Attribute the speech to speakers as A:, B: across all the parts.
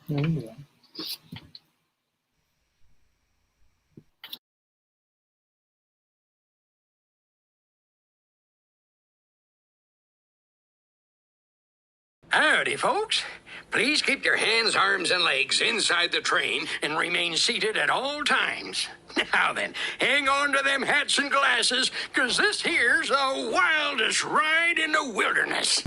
A: There you go.
B: Howdy, folks. Please keep your hands, arms, and legs inside the train and remain seated at all times. Now then, hang on to them hats and glasses, 'cause this here's the wildest ride in the wilderness.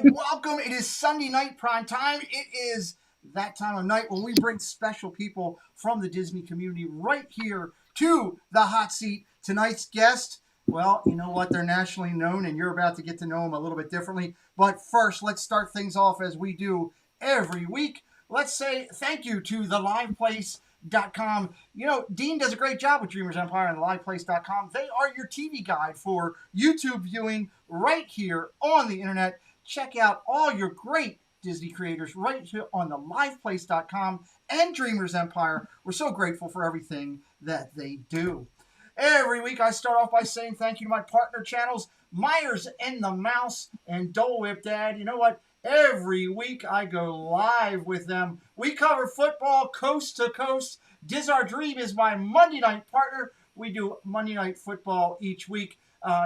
C: Welcome. It is Sunday night prime time. It is that time of night when we bring special people from the Disney community right here to the hot seat. Tonight's guest, well, you know what? They're nationally known, and you're about to get to know them a little bit differently. But first, let's start things off as we do every week. Let's say thank you to theliveplace.com. You know, Dean does a great job with Dreamers Empire and theliveplace.com. They are your TV guide for YouTube viewing right here on the internet. Check out all your great Disney creators right here on theliveplace.com and Dreamers Empire. We're so grateful for everything that they do. Every week I start off by saying thank you to my partner channels, Myers and the Mouse and Dole Whip Dad. You know what? Every week I go live with them. We cover football coast to coast. Diz Our Dream is my Monday night partner. We do Monday night football each week.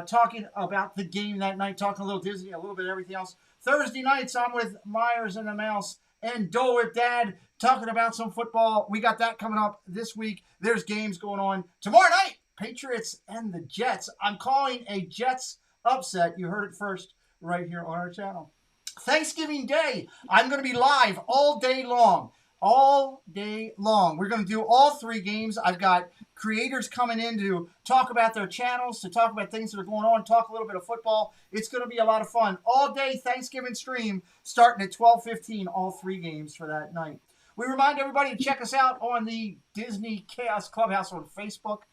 C: Talking about the game that night, talking a little Disney, a little bit of everything else. Thursday nights, I'm with Myers and the Mouse and Dole Whip Dad, talking about some football. We got that coming up this week. There's games going on. Tomorrow night, Patriots and the Jets. I'm calling a Jets upset. You heard it first right here on our channel. Thanksgiving Day, I'm going to be live all day long. All day long. We're going to do all three games. I've got creators coming in to talk about their channels, to talk about things that are going on, talk a little bit of football. It's going to be a lot of fun. All day Thanksgiving stream starting at 12:15, all three games for that night. We remind everybody to check us out on the Disney Chaos Clubhouse on Facebook.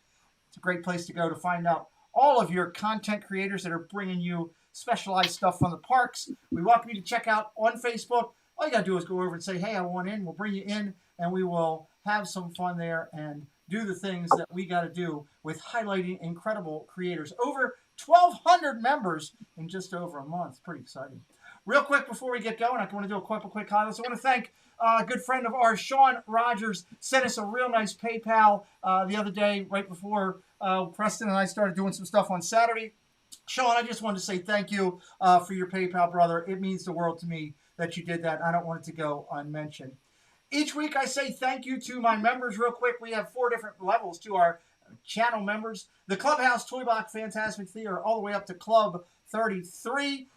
C: It's a great place to go to find out all of your content creators that are bringing you specialized stuff from the parks. We welcome you to check out on Facebook. All you got to do is go over and say, hey, I want in. We'll bring you in, and we will have some fun there and do the things that we got to do with highlighting incredible creators. Over 1,200 members in just over a month. Pretty exciting. Real quick before we get going, I want to do a couple quick highlights. I want to thank a good friend of ours, Sean Rogers, sent us a real nice PayPal the other day, right before Preston and I started doing some stuff on Saturday. Sean, I just wanted to say thank you for your PayPal, brother. It means the world to me that you did that. I don't want it to go unmentioned. Each week I say thank you to my members real quick. We have 4 different levels to our channel members. The Clubhouse, Toy Block, Fantasmic Theater, all the way up to Club 33.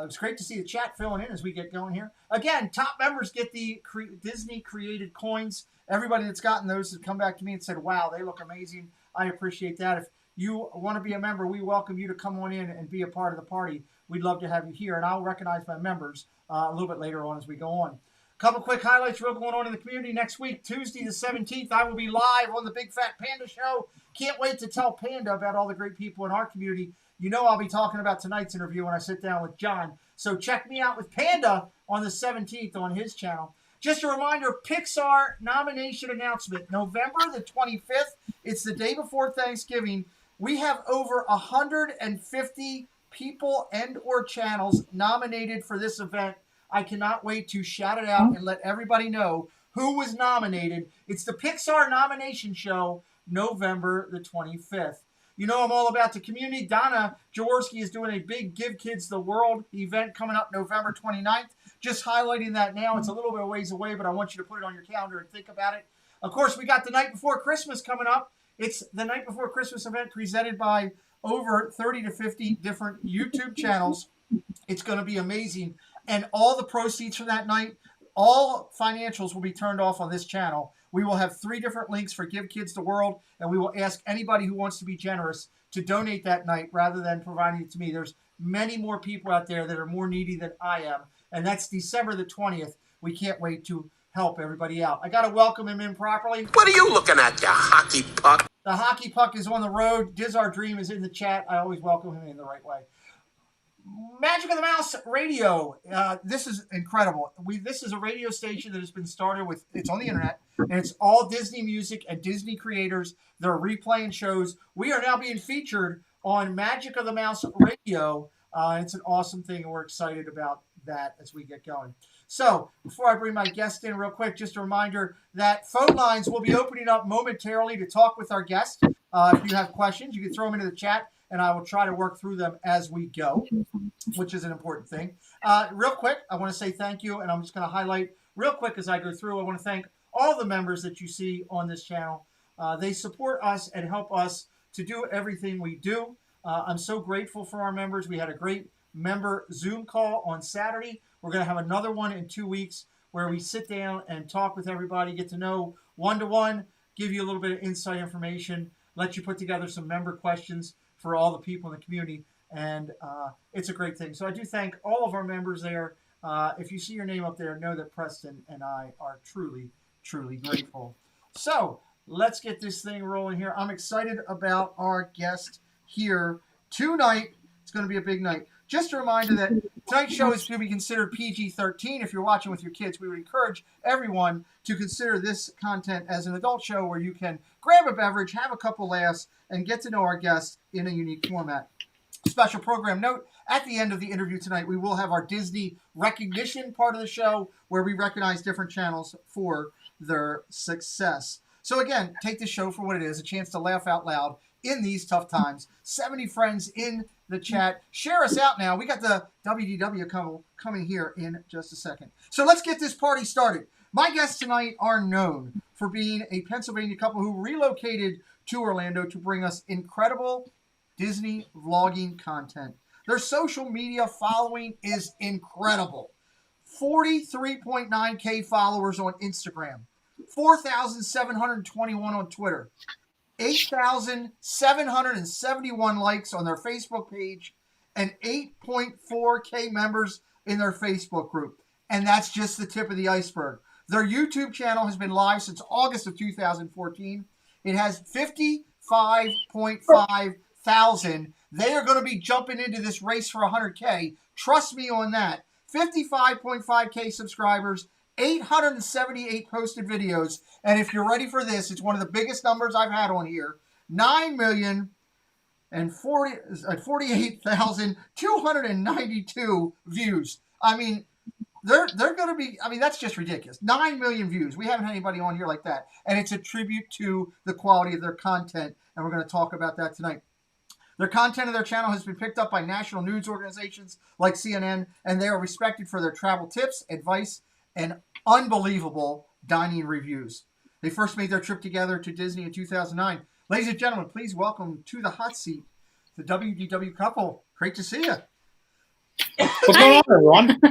C: It's great to see the chat filling in as we get going here. Again, top members get the Disney-created coins. Everybody that's gotten those has come back to me and said, wow, they look amazing. I appreciate that. If you want to be a member, we welcome you to come on in and be a part of the party. We'd love to have you here, and I'll recognize my members a little bit later on as we go on. A couple quick highlights real going on in the community. Next week, Tuesday the 17th, I will be live on the Big Fat Panda Show. Can't wait to tell Panda about all the great people in our community. You know I'll be talking about tonight's interview when I sit down with John. So check me out with Panda on the 17th on his channel. Just a reminder, Pixar nomination announcement, November the 25th. It's the day before Thanksgiving. We have over 150 people and or channels nominated for this event. I cannot wait to shout it out and let everybody know who was nominated. It's the Pixar nomination show, November the 25th. You know I'm all about the community. Donna Jaworski is doing a big Give Kids the World event coming up November 29th. Just highlighting that now. It's a little bit of ways away, but I want you to put it on your calendar and think about it. Of course, we got the Night Before Christmas coming up. It's the Night Before Christmas event presented by over 30 to 50 different YouTube channels. It's going to be amazing. And all the proceeds from that night, all financials will be turned off on this channel. We will have 3 different links for Give Kids the World, and we will ask anybody who wants to be generous to donate that night rather than providing it to me. There's many more people out there that are more needy than I am, and that's December the 20th. We can't wait to help everybody out. I got to welcome him in properly.
A: What are you looking at, you hockey puck?
C: The hockey puck is on the road. Diz Our Dream is in the chat. I always welcome him in the right way. Magic of the Mouse Radio. This is incredible. This is a radio station that has been started with, it's on the internet, and it's all Disney music and Disney creators. They're replaying shows. We are now being featured on Magic of the Mouse Radio. It's an awesome thing, and we're excited about that as we get going. So, before I bring my guest in real quick, just a reminder that phone lines will be opening up momentarily to talk with our guest. If you have questions, you can throw them into the chat, and I will try to work through them as we go, which is an important thing. Real quick, I want to say thank you, and I'm just going to highlight real quick as I go through. I want to thank all the members that you see on this channel. They support us and help us to do everything we do. I'm so grateful for our members. We had a great member Zoom call on Saturday. We're going to have another one in 2 weeks where we sit down and talk with everybody, get to know one-to-one, give you a little bit of inside information, let you put together some member questions for all the people in the community, and it's a great thing. So I do thank all of our members there. If you see your name up there, know that Preston and I are truly, truly grateful. So let's get this thing rolling here. I'm excited about our guest here tonight. It's going to be a big night. Just a reminder that tonight's show is to be considered PG-13. If you're watching with your kids, we would encourage everyone to consider this content as an adult show where you can grab a beverage, have a couple laughs, and get to know our guests in a unique format. Special program note, at the end of the interview tonight, we will have our Disney recognition part of the show where we recognize different channels for their success. So again, take the show for what it is, a chance to laugh out loud in these tough times. 70 friends in the chat. Share us out now. We got the WDW Couple coming here in just a second. So let's get this party started. My guests tonight are known for being a Pennsylvania couple who relocated to Orlando to bring us incredible Disney vlogging content. Their social media following is incredible. 43.9K followers on Instagram, 4,721 on Twitter, 8,771 likes on their Facebook page, and 8.4K members in their Facebook group. And that's just the tip of the iceberg. Their YouTube channel has been live since August of 2014. It has 55.5 48,000. They are going to be jumping into this race for 100K. Trust me on that. 55.5K subscribers, 878 posted videos. And if you're ready for this, it's one of the biggest numbers I've had on here. 9,048,292 views. I mean, they're going to be, I mean, that's just ridiculous. 9 million views. We haven't had anybody on here like that. And it's a tribute to the quality of their content. And we're going to talk about that tonight. Their content of their channel has been picked up by national news organizations like CNN, and they are respected for their travel tips, advice, and unbelievable dining reviews. They first made their trip together to Disney in 2009. Ladies and gentlemen, please welcome to the hot seat the WDW couple. Great to see you.
D: What's going on, everyone?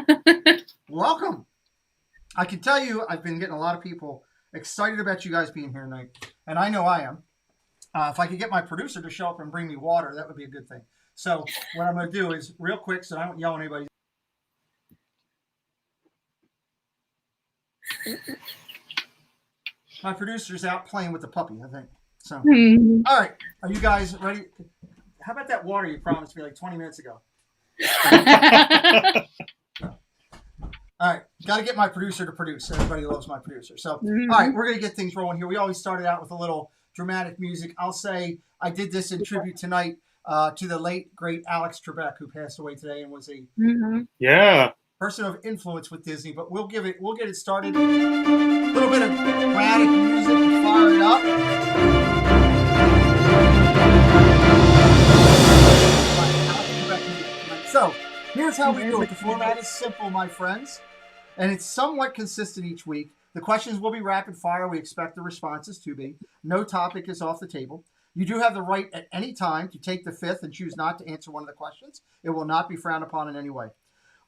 C: Welcome. I can tell you, I've been getting a lot of people excited about you guys being here tonight, and I know I am. If I could get my producer to show up and bring me water, that would be a good thing. So what I'm going to do is, real quick, so I don't yell at anybody. My producer's out playing with the puppy, I think. So, all right. Are you guys ready? How about that water you promised me like 20 minutes ago? All right. Got to get my producer to produce. Everybody loves my producer. So, all right. We're going to get things rolling here. We always started out with a little dramatic music. I'll say I did this in tribute tonight to the late, great Alex Trebek, who passed away today and was a person of influence with Disney. But we'll get it started. A little bit of dramatic music to fire it up. So here's how we do it. The format is simple, my friends, and it's somewhat consistent each week. The questions will be rapid fire. We expect the responses to be. No topic is off the table. You do have the right at any time to take the fifth and choose not to answer one of the questions. It will not be frowned upon in any way.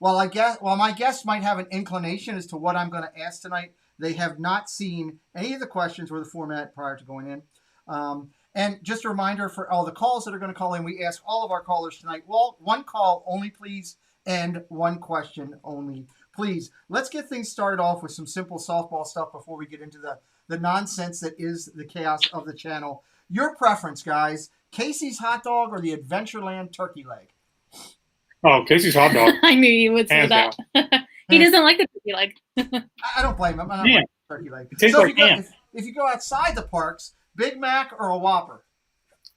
C: While my guests might have an inclination as to what I'm going to ask tonight, they have not seen any of the questions or the format prior to going in. And just a reminder for all the calls that are going to call in, we ask all of our callers tonight, well, one call only, please, and one question only, please. Let's get things started off with some simple softball stuff before we get into the nonsense that is the chaos of the channel. Your preference, guys, Casey's hot dog or the Adventureland turkey leg?
D: Oh, Casey's hot dog.
E: I knew you would say that. He doesn't like the turkey leg.
C: I don't blame him. I don't like the turkey leg.
D: It tastes like ham.
C: If you go outside the parks, Big Mac or a Whopper?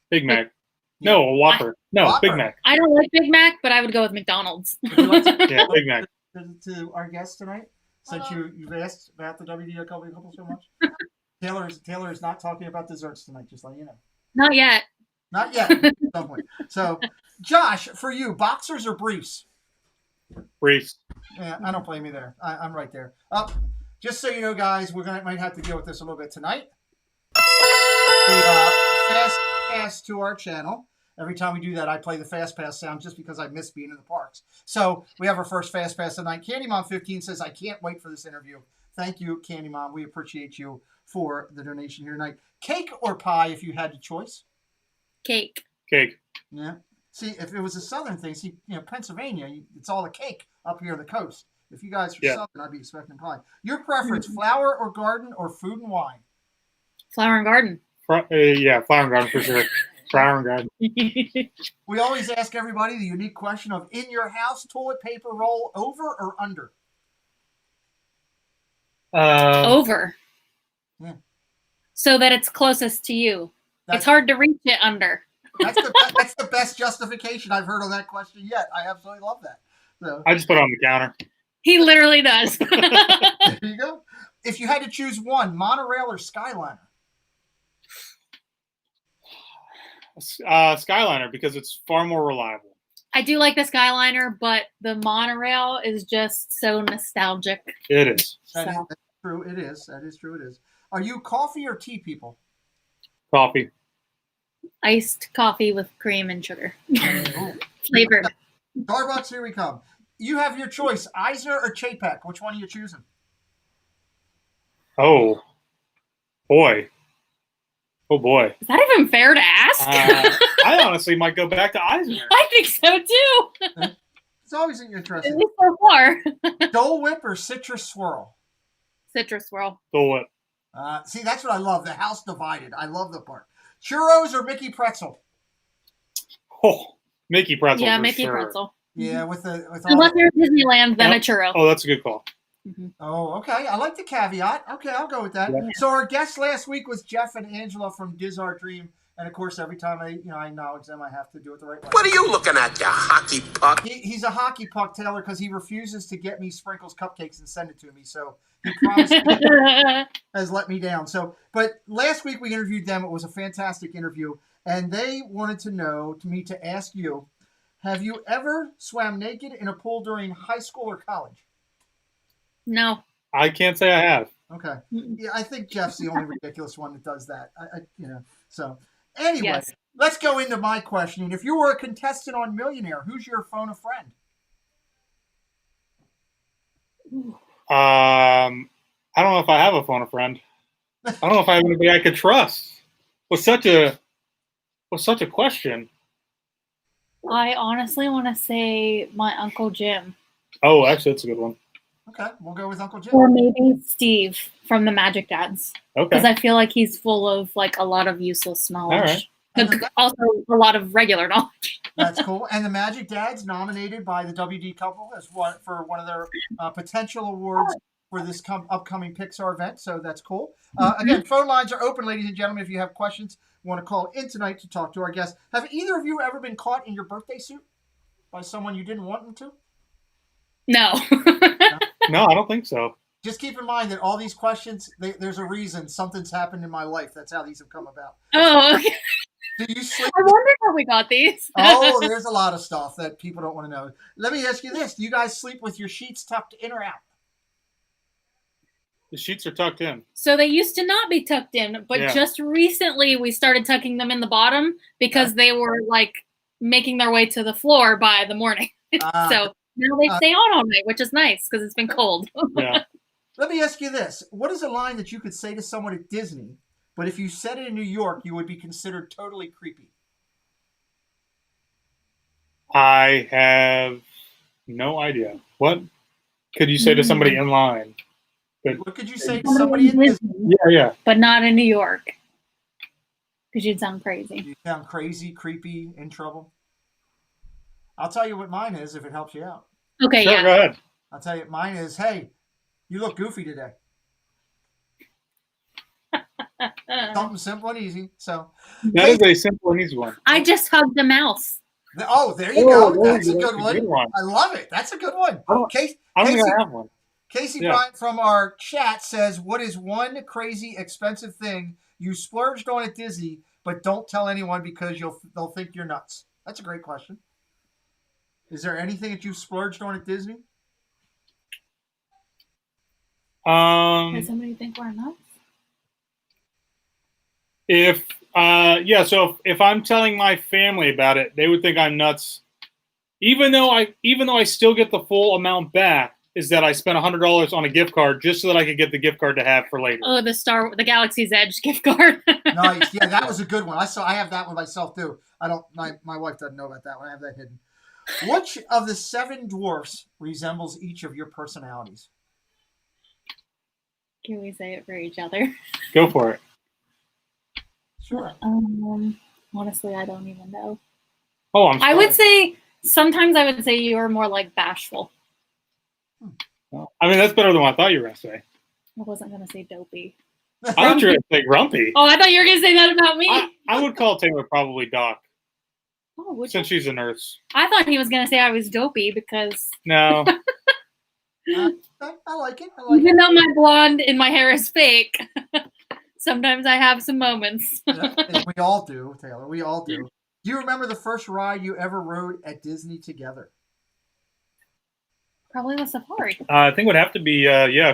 D: Big Mac. No, a Whopper. No,
C: Whopper.
D: Big Mac.
E: I don't like Big Mac, but I would go with McDonald's.
D: Yeah, Big Mac.
C: To our guests tonight, since you've asked about the WDW Couple so much. Taylor is not talking about desserts tonight, just letting you know.
E: Not yet.
C: Not yet. At some point. So, Josh, for you, boxers or briefs?
D: Briefs.
C: Yeah, I don't blame you there. I'm right there. Just so you know, guys, might have to deal with this a little bit tonight. The fast pass to our channel. Every time we do that, I play the fast pass sound just because I miss being in the parks. So we have our first fast pass tonight. Candy Mom 15 says, I can't wait for this interview. Thank you, Candy Mom. We appreciate you for the donation here tonight. Cake or pie if you had the choice?
E: Cake.
D: Cake.
C: Yeah. See, if it was a southern thing, Pennsylvania, it's all the cake up here on the coast. If you guys are southern, I'd be expecting pie. Your preference, flower or garden or food and wine?
E: Flower and garden.
D: Yeah, flower and garden for sure. Flower and garden.
C: We always ask everybody the unique question of, in your house, toilet paper roll over or under?
E: Over.
C: Yeah.
E: So that it's closest to you. It's hard to reach it under.
C: That's the best justification I've heard on that question yet. I absolutely love that. So,
D: I just put it on the counter.
E: He literally does.
C: there you go. If you had to choose one, monorail or Skyliner?
D: Skyliner, because it's far more reliable.
E: I do like the Skyliner, but the monorail is just so nostalgic.
D: It is.
C: That's true. It is. That is true. It is. Are you coffee or tea people?
D: Coffee.
E: Iced coffee with cream and sugar. Flavored.
C: Starbucks, here we come. You have your choice, Eisner or Chapek. Which one are you choosing?
D: Oh, boy. Oh, boy.
E: Is that even fair to ask?
D: I honestly might go back to Eisner.
E: I think so, too.
C: It's always interesting.
E: At least so far.
C: Dole Whip or Citrus Swirl?
E: Citrus Swirl.
D: Dole Whip.
C: See, that's what I love. The house divided. I love the part. Churros or Mickey Pretzel?
D: Oh, Mickey pretzel.
E: Yeah,
D: for
E: Mickey
D: sure.
E: pretzel.
C: Yeah, with all
E: Unless
C: the,
E: you're at Disneyland, then a
D: Yep.
E: churro.
D: Oh, that's a good call.
C: Oh, okay. I like the caveat. Okay, I'll go with that.
D: Yeah.
C: So our guest last week was Jeff and Angela from Diz Our Dream, and of course, every time I acknowledge them, I have to do it the right way.
A: What are you looking at, you hockey puck?
C: He's a hockey puck, Taylor, because he refuses to get me Sprinkles cupcakes and send it to me. So he promised me, has let me down. So, but last week we interviewed them. It was a fantastic interview, and they wanted to ask you, have you ever swam naked in a pool during high school or college?
E: No.
D: I can't say I have.
C: Okay. Yeah, I think Jeff's the only ridiculous one that does that. So anyway,
E: Yes.
C: let's go into my questioning. If you were a contestant on Millionaire, who's your phone a friend?
D: I don't know if I have a phone a friend. I don't know if I have anybody I could trust. Was such a question.
E: I honestly want to say my Uncle Jim.
D: Oh, actually, that's a good one.
C: Okay, we'll go with Uncle Jim.
E: Or maybe Steve from the Magic Dads. Because
D: Okay.
E: I feel like he's full of like a lot of useless knowledge.
D: All right.
E: But also a lot of regular knowledge.
C: That's cool. And the Magic Dads nominated by the WD Couple for one of their potential awards for this upcoming Pixar event. So that's cool. Again, phone lines are open, ladies and gentlemen. If you have questions, you want to call in tonight to talk to our guests. Have either of you ever been caught in your birthday suit by someone you didn't want them to?
E: No.
D: No, I don't think so.
C: Just keep in mind that all these questions, there's a reason. Something's happened in my life. That's how these have come about.
E: Oh, okay.
C: Do you sleep?
E: I wonder how we got these.
C: Oh, there's a lot of stuff that people don't want to know. Let me ask you this. Do you guys sleep with your sheets tucked in or out?
D: The sheets are tucked in.
E: So they used to not be tucked in, but
D: Yeah.
E: just recently we started tucking them in the bottom because they were like making their way to the floor by the morning. So now they stay on all night, which is nice because it's been cold.
D: Yeah.
C: Let me ask you this. What is a line that you could say to someone at Disney, but if you said it in New York, you would be considered totally creepy?
D: I have no idea. What could you say to somebody in line?
C: What could you say to somebody at Disney?
D: Yeah.
E: But not in New York. Because you'd sound crazy.
C: You sound crazy, creepy, in trouble. I'll tell you what mine is if it helps you out.
E: Okay,
D: Sure,
E: yeah.
D: go ahead.
C: I'll tell you mine is, hey, you look goofy today. Something simple and easy. So,
D: That is a simple and easy one.
E: I just hugged a mouse.
C: there you go.
D: Oh,
C: That's a
D: that's
C: good
D: a
C: one.
D: good one.
C: I love it. That's a good one.
D: I don't
C: Casey,
D: think I have one.
C: Casey
D: Yeah.
C: Bryant from our chat says, what is one crazy expensive thing you splurged on at Disney, but don't tell anyone because they'll think you're nuts? That's a great question. Is there anything that you splurged on at Disney?
E: Does somebody think we're nuts?
D: So if I'm telling my family about it, they would think I'm nuts. Even though I still get the full amount back, is that I spent $100 on a gift card just so that I could get the gift card to have for later.
E: Oh, the Galaxy's Edge gift card.
C: Nice. Yeah, that was a good one. I have that one myself too. My wife doesn't know about that one. I have that hidden. Which of the 7 dwarfs resembles each of your personalities?
E: Can we say it for each other?
D: Go for it.
C: Sure.
E: Honestly, I don't even know.
D: Oh, I'm sorry.
E: I would say sometimes I would say you are more like bashful.
D: I mean, that's better than what I thought you were going to say.
E: I wasn't gonna say dopey.
D: I thought you were going to say grumpy.
E: Oh, I thought you were gonna say that about me.
D: I would call Taylor probably Doc,
E: Oh, would you?
D: since she's a nurse.
E: I thought he was gonna say I was dopey because
D: No.
C: I like it. I like
E: even
C: it.
E: though my blonde in my hair is fake, sometimes I have some moments.
C: Yeah, and we all do, Taylor. We all do. Do you remember the first ride you ever rode at Disney together?
E: Probably the safari.
D: I think it would have to be,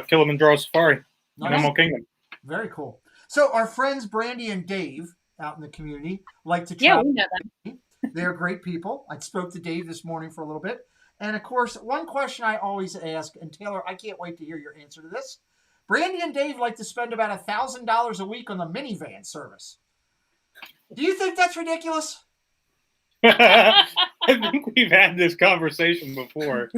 D: Kilimanjaro Safari in
C: Nice.
D: Animal Kingdom.
C: Very cool. So our friends Brandy and Dave out in the community like to
E: Yeah,
C: travel.
E: we know that.
C: They're great people. I spoke to Dave this morning for a little bit. And of course, one question I always ask, and Taylor, I can't wait to hear your answer to this. Brandy and Dave like to spend about $1,000 a week on the minivan service. Do you think that's ridiculous?
D: I think we've had this conversation before.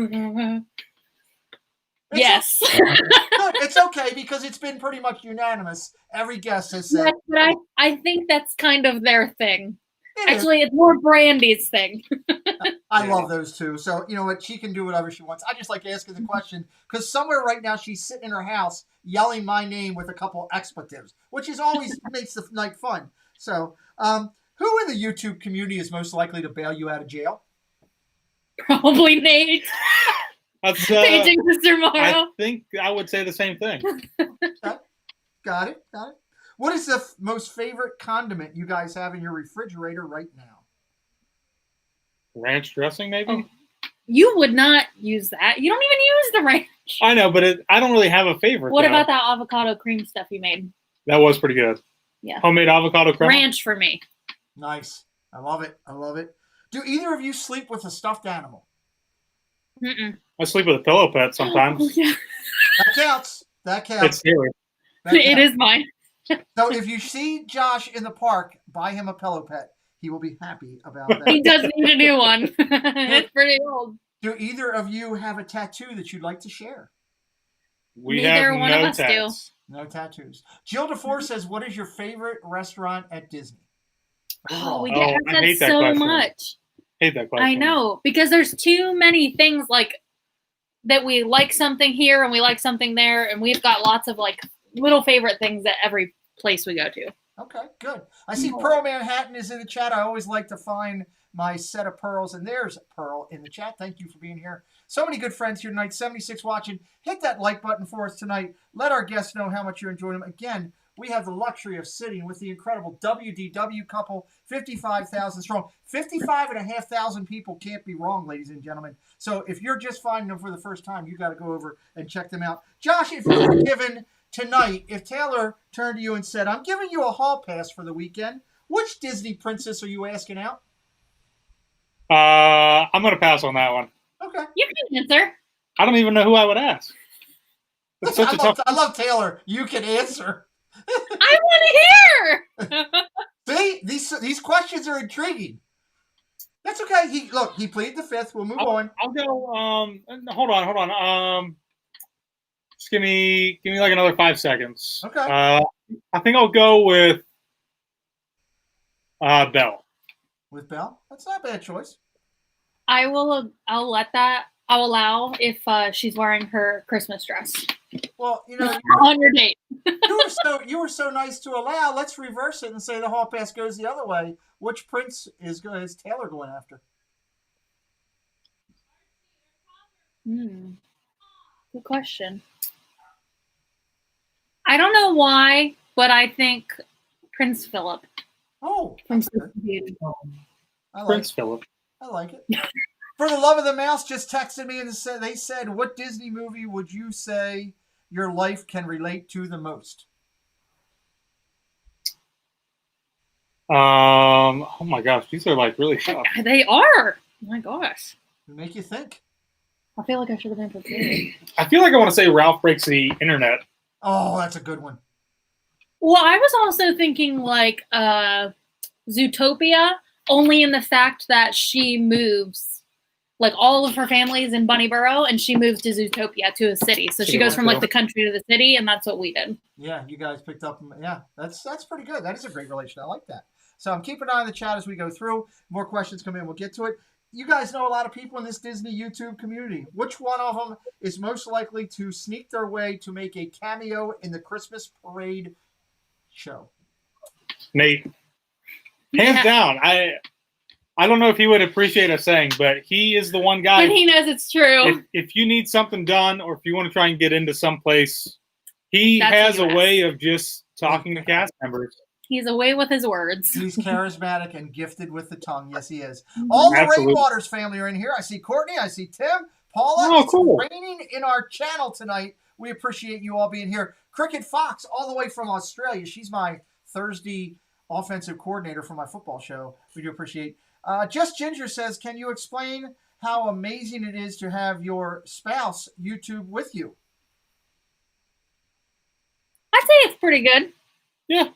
E: Yes.
C: Good. It's okay because it's been pretty much unanimous. Every guest has said,
E: Yes, but I think that's kind of their thing. Actually, it's more Brandy's thing.
C: I love those two. So, you know what? She can do whatever she wants. I just like asking the question because somewhere right now she's sitting in her house yelling my name with a couple expletives, which is always makes the night fun. So, who in the YouTube community is most likely to bail you out of jail?
E: Probably Nate.
D: That's,
E: Paging Mr. Morrow.
D: I think I would say the same thing.
C: Okay. Got it. What is the most favorite condiment you guys have in your refrigerator right now?
D: Ranch dressing, maybe?
E: Oh, you would not use that. You don't even use the ranch.
D: I know, but I don't really have a favorite.
E: What
D: though.
E: about that avocado cream stuff you made?
D: That was pretty good.
E: Yeah.
D: Homemade avocado cream.
E: Ranch for me.
C: Nice. I love it. Do either of you sleep with a stuffed animal?
E: Mm-mm.
D: I sleep with a pillow pet sometimes.
E: Oh, yeah.
C: That counts.
D: It's scary.
E: It is mine.
C: So if you see Josh in the park, buy him a pillow pet. He will be happy about that.
E: He does need a new one. It's pretty old.
C: Do either of you have a tattoo that you'd like to share?
D: We
E: Neither
D: have
E: one
D: no
E: of us
D: tats.
C: No tattoos. Jill DeFore says, what is your favorite restaurant at Disney?
E: Oh, we
D: Oh,
E: get
D: I
E: that
D: hate that
E: so
D: question.
E: much.
D: Hate that question.
E: I know, because there's too many things like that we like something here and we like something there, and we've got lots of like little favorite things at every place we go to.
C: Okay, good. I see Pearl Manhattan is in the chat. I always like to find my set of pearls, and there's Pearl in the chat. Thank you for being here. So many good friends here tonight. 76 watching. Hit that like button for us tonight. Let our guests know how much you're enjoying them. Again, we have the luxury of sitting with the incredible WDW couple, 55,000 strong. 55,500 people can't be wrong, ladies and gentlemen. So if you're just finding them for the first time, you got to go over and check them out. Josh, if you were given tonight, if Taylor turned to you and said, I'm giving you a hall pass for the weekend, which Disney princess are you asking out?
D: I'm going to pass on that one.
C: Okay.
E: You can answer.
D: I don't even know who I would ask. It's such a tough.
C: I love Taylor. You can answer.
E: I want to hear.
C: See, these questions are intriguing. That's okay. He pleaded the fifth. We'll move on.
D: I'll go. Hold on. Just give me like another 5 seconds.
C: Okay.
D: I think I'll go with Belle.
C: With Belle? That's not a bad choice.
E: I'll allow if she's wearing her Christmas dress.
C: Well, you know,
E: on your date.
C: you were so nice to allow. Let's reverse it and say the hall pass goes the other way. Which prince is Taylor going after?
E: Good question. I don't know why, but I think Prince Philip.
C: Oh,
E: from Sleeping Beauty.
D: Prince Philip.
C: I like it. For the Love of the Mouse just texted me and they said, what Disney movie would you say your life can relate to the most?
D: Oh my gosh, these are like really tough.
E: They are. Oh my gosh.
C: They make you think.
E: I feel like I should have been prepared.
D: I feel like I want to say Ralph Breaks the Internet.
C: Oh, that's a good one.
E: Well, I was also thinking like Zootopia, only in the fact that she moves, like all of her family is in Bunnyboro, and she moves to Zootopia, to a city. So she goes from like the country to the city, and that's what we did.
C: Yeah, you guys picked up. Yeah, that's pretty good. That is a great relation. I like that. So I'm keeping an eye on the chat as we go through. More questions come in. We'll get to it. You guys know a lot of people in this Disney YouTube community. Which one of them is most likely to sneak their way to make a cameo in the Christmas parade show?
D: Nate. Hands down. I don't know if he would appreciate us saying, but he is the one guy.
E: And he knows it's true.
D: If you need something done or if you want to try and get into some place, he has a way of just talking to cast members.
E: He's away with his words.
C: He's charismatic and gifted with the tongue. Yes, he is. All the Rainwaters family are in here. I see Courtney. I see Tim. Paula.
D: Oh, cool.
C: It's raining in our channel tonight. We appreciate you all being here. Cricket Fox, all the way from Australia. She's my Thursday offensive coordinator for my football show. We do appreciate. Just Ginger says, can you explain how amazing it is to have your spouse YouTube with you?
E: I'd say it's pretty good.
D: Yeah.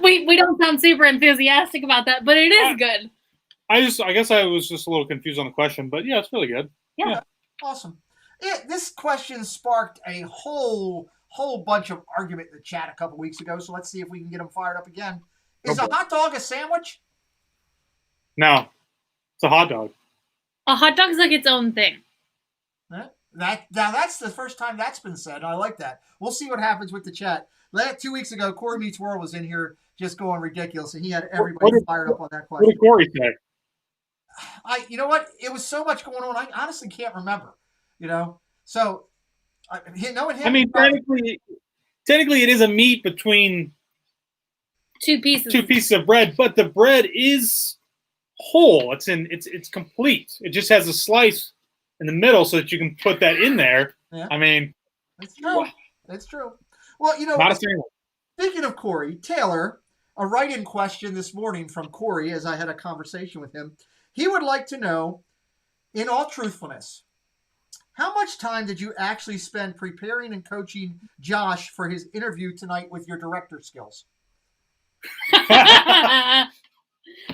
E: we don't sound super enthusiastic about that, but it is good.
D: I guess I was just a little confused on the question, but yeah, it's really good.
E: Yeah.
C: Awesome. This question sparked a whole bunch of argument in the chat a couple weeks ago, so let's see if we can get them fired up again. Is a hot dog a sandwich?
D: No, it's a hot dog.
E: A hot dog's like its own thing.
C: Now that's the first time that's been said. I like that. We'll see what happens with the chat. 2 weeks ago, Corey Meets World was in here just going ridiculous, and he had everybody fired up on that question.
D: What did Corey say?
C: You know what? It was so much going on. I honestly can't remember. So knowing him.
D: I mean, technically, it is a meat between
E: two pieces
D: of bread, but the bread is whole. It's complete. It just has a slice in the middle so that you can put that in there.
C: Yeah.
D: I mean,
C: it's true. It's true. Well, speaking of Corey, Taylor, a write-in question this morning from Corey as I had a conversation with him. He would like to know, in all truthfulness, how much time did you actually spend preparing and coaching Josh for his interview tonight with your director skills?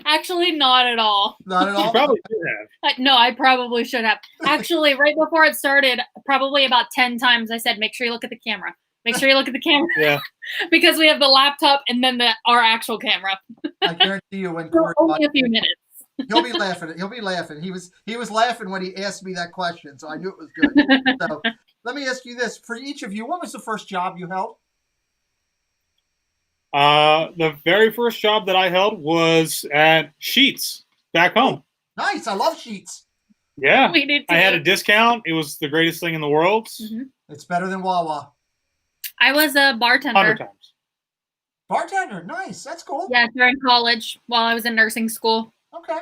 E: Actually, not at all.
C: Not at all?
D: You probably should have.
E: No, I probably should have. Actually, right before it started, probably about 10 times I said, make sure you look at the camera. Make sure you look at the camera.
D: Yeah.
E: Because we have the laptop and then our actual camera.
C: I guarantee you when Corey
E: only a few minutes.
C: He'll be laughing. He'll be laughing. He was laughing when he asked me that question, so I knew it was good. So let me ask you this. For each of you, what was the first job you held?
D: The very first job that I held was at Sheets back home.
C: Nice. I love Sheets.
D: Yeah.
E: We did too.
D: I had a discount. It was the greatest thing in the world.
E: Mm-hmm.
C: It's better than Wawa.
E: I was a bartender.
D: 100 times.
C: Bartender. Nice. That's cool.
E: Yeah, during college while I was in nursing school.
C: Okay.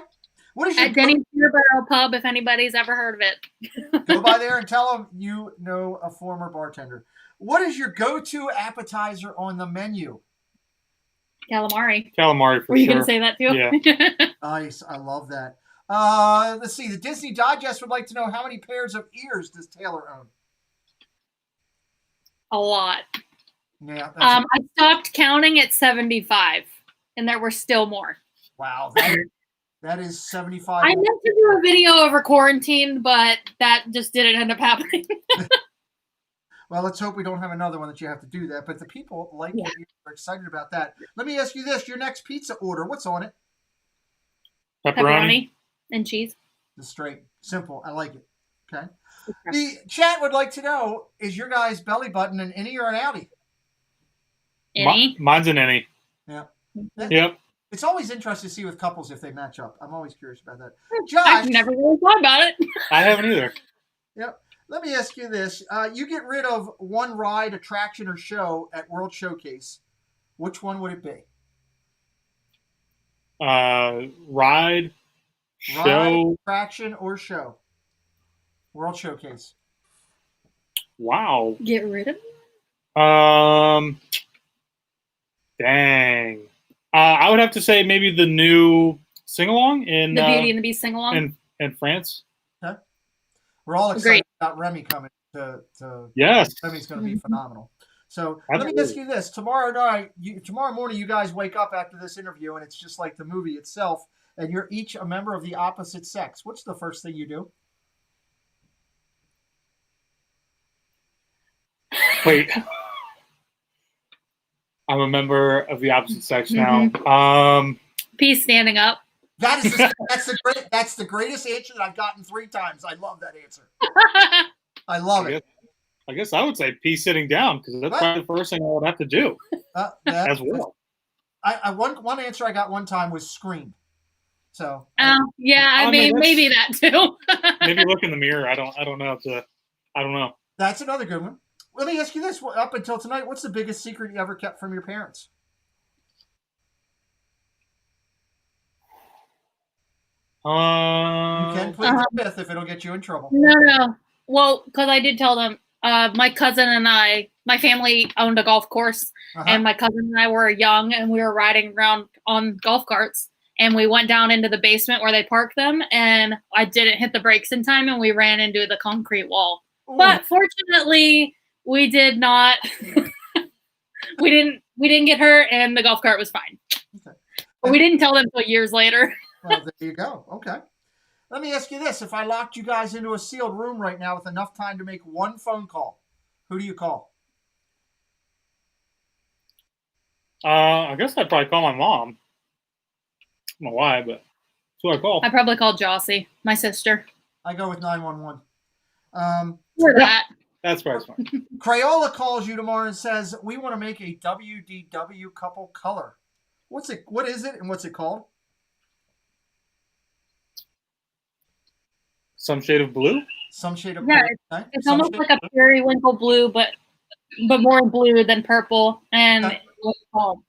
C: What is your
E: at Denny's Peterborough Pub, if anybody's ever heard of it.
C: Go by there and tell them you know a former bartender. What is your go-to appetizer on the menu?
E: Calamari.
D: Calamari for sure.
E: Were you going to say that too?
D: Yeah.
C: Nice. I love that. Let's see. The Disney Digest would like to know how many pairs of ears does Taylor own?
E: A lot.
C: Yeah.
E: I stopped counting at 75, and there were still more.
C: Wow. That is 75.
E: I meant to do a video over quarantine, but that just didn't end up happening.
C: Well, let's hope we don't have another one that you have to do that. But the people like that. You're excited about that. Let me ask you this. Your next pizza order, what's on it?
E: Pepperoni and cheese.
C: Just straight. Simple. I like it. Okay. The chat would like to know, is your guy's belly button an innie or an outie?
E: Innie.
D: Mine's an innie.
C: Yeah.
D: Yep.
C: It's always interesting to see with couples if they match up. I'm always curious about that. Josh.
E: I've never really thought about it.
D: I haven't either.
C: Yep. Let me ask you this. You get rid of one ride, attraction, or show at World Showcase. Which one would it be?
D: Ride, show.
C: Attraction, or show? World Showcase.
E: Wow. Get rid of it?
C: Dang.
D: I would have to say maybe the new sing-along in
E: the Beauty and the Beast sing-along
D: in France.
C: Okay. We're all excited about Remy coming to
D: yes.
C: Remy's going to be phenomenal. So let me ask you this: tomorrow morning, you guys wake up after this interview, and it's just like the movie itself, and you're each a member of the opposite sex. What's the first thing you do?
D: Wait. I'm a member of the opposite sex now.
E: Peace standing up.
C: That's the greatest answer that I've gotten 3 times. I love that answer. I love it.
D: I guess I would say peace sitting down because that's probably the first thing I would have to do as well.
C: One answer I got one time was scream. So.
E: Yeah, I mean maybe that too.
D: Maybe look in the mirror. I don't know. I don't know.
C: That's another good one. Let me ask you this. Up until tonight, what's the biggest secret you ever kept from your parents? You can plead the fifth if it'll get you in trouble.
E: No. Well, because I did tell them, my cousin and I, my family owned a golf course, and my cousin and I were young, and we were riding around on golf carts, and we went down into the basement where they parked them, and I didn't hit the brakes in time, and we ran into the concrete wall. Ooh. But fortunately, we did not. we didn't get hurt, and the golf cart was fine. Okay. But we didn't tell them until years later.
C: Well, there you go. Okay. Let me ask you this. If I locked you guys into a sealed room right now with enough time to make one phone call, who do you call?
D: I guess I'd probably call my mom. I don't know why, but who I call.
E: I probably called Jossie, my sister.
C: I go with 911.
E: For that.
D: That's probably smart.
C: Crayola calls you tomorrow and says, we want to make a WDW couple color. What is it, and what's it called?
D: Some shade of blue?
C: Some shade of
E: Yeah,
C: blue. Okay.
E: it's
C: Some
E: almost
C: shade
E: like a periwinkle blue, but more blue than purple. And
C: Okay.
E: what's it called?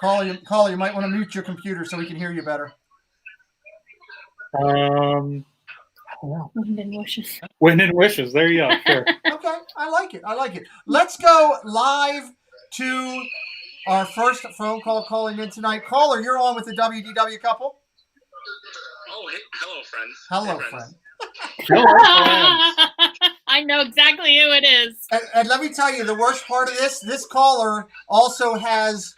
C: Caller, you might want to mute your computer so we can hear you better.
D: I don't know.
E: Wind and Wishes.
D: Wind and Wishes. There you go. Sure.
C: Okay, I like it. Let's go live to our first phone call calling in tonight. Caller, you're on with the WDW couple.
A: Oh, hey, hello, friends.
C: Hello,
A: Hey,
C: friend.
D: Hello, friends.
E: I know exactly who it is.
C: And let me tell you, the worst part of this caller also has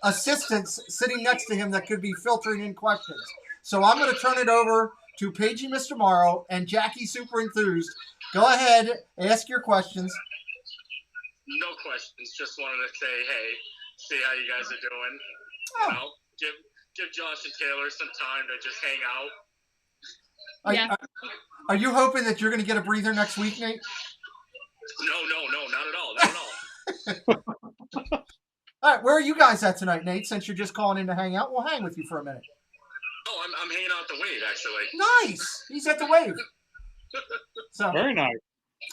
C: assistants sitting next to him that could be filtering in questions. So I'm going to turn it over to Paigey Mr. Morrow and Jackie Super Enthused. Go ahead, ask your questions.
A: No questions. Just wanted to say, hey, see how you guys are doing.
C: Oh.
A: You know, give Josh and Taylor some time to just hang out.
E: Yeah.
C: Are you hoping that you're going to get a breather next week, Nate?
A: No, not at all. Not at all.
C: All right, where are you guys at tonight, Nate? Since you're just calling in to hang out, we'll hang with you for a minute.
A: Oh, I'm hanging out at the Wave, actually.
C: Nice. He's at the Wave. So
D: Very nice.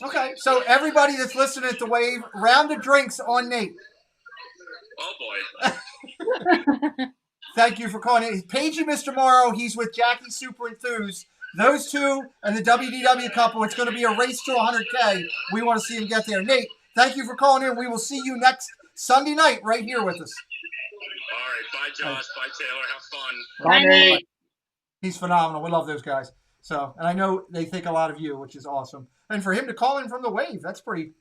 C: okay, so everybody that's listening at the Wave, round of drinks on Nate.
A: Oh, boy.
C: Thank you for calling in. Paigey Mr. Morrow, he's with Jackie Super Enthused. Those two and the WDW couple, it's going to be a race to 100K. We want to see him get there. Nate, thank you for calling in. We will see you next Sunday night right here with us.
A: All right. Bye, Josh. Bye, Taylor. Have fun.
D: Bye, Nate.
C: He's phenomenal. We love those guys. So, and I know they think a lot of you, which is awesome. And for him to call in from the Wave, that's pretty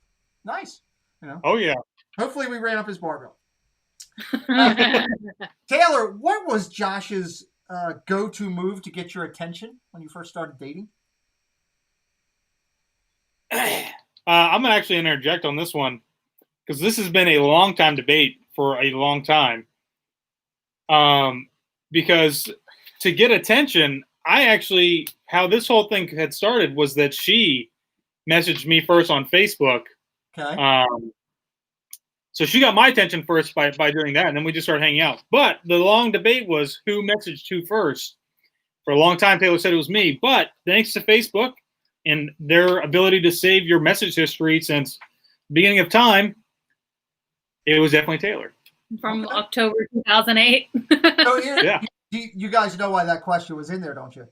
C: nice. You know.
D: Oh, yeah.
C: Hopefully we ran up his barbell. Taylor, what was Josh's go-to move to get your attention when you first started dating?
D: I'm going to actually interject on this one because this has been a long time debate for a long time. Because to get attention, how this whole thing had started was that she messaged me first on Facebook.
C: Okay.
D: So she got my attention first by doing that, and then we just started hanging out. But the long debate was who messaged who first. For a long time, Taylor said it was me. But thanks to Facebook and their ability to save your message history since the beginning of time, it was definitely Taylor.
E: From October 2008.
C: So
D: Yeah.
C: You guys know why that question was in there, don't you?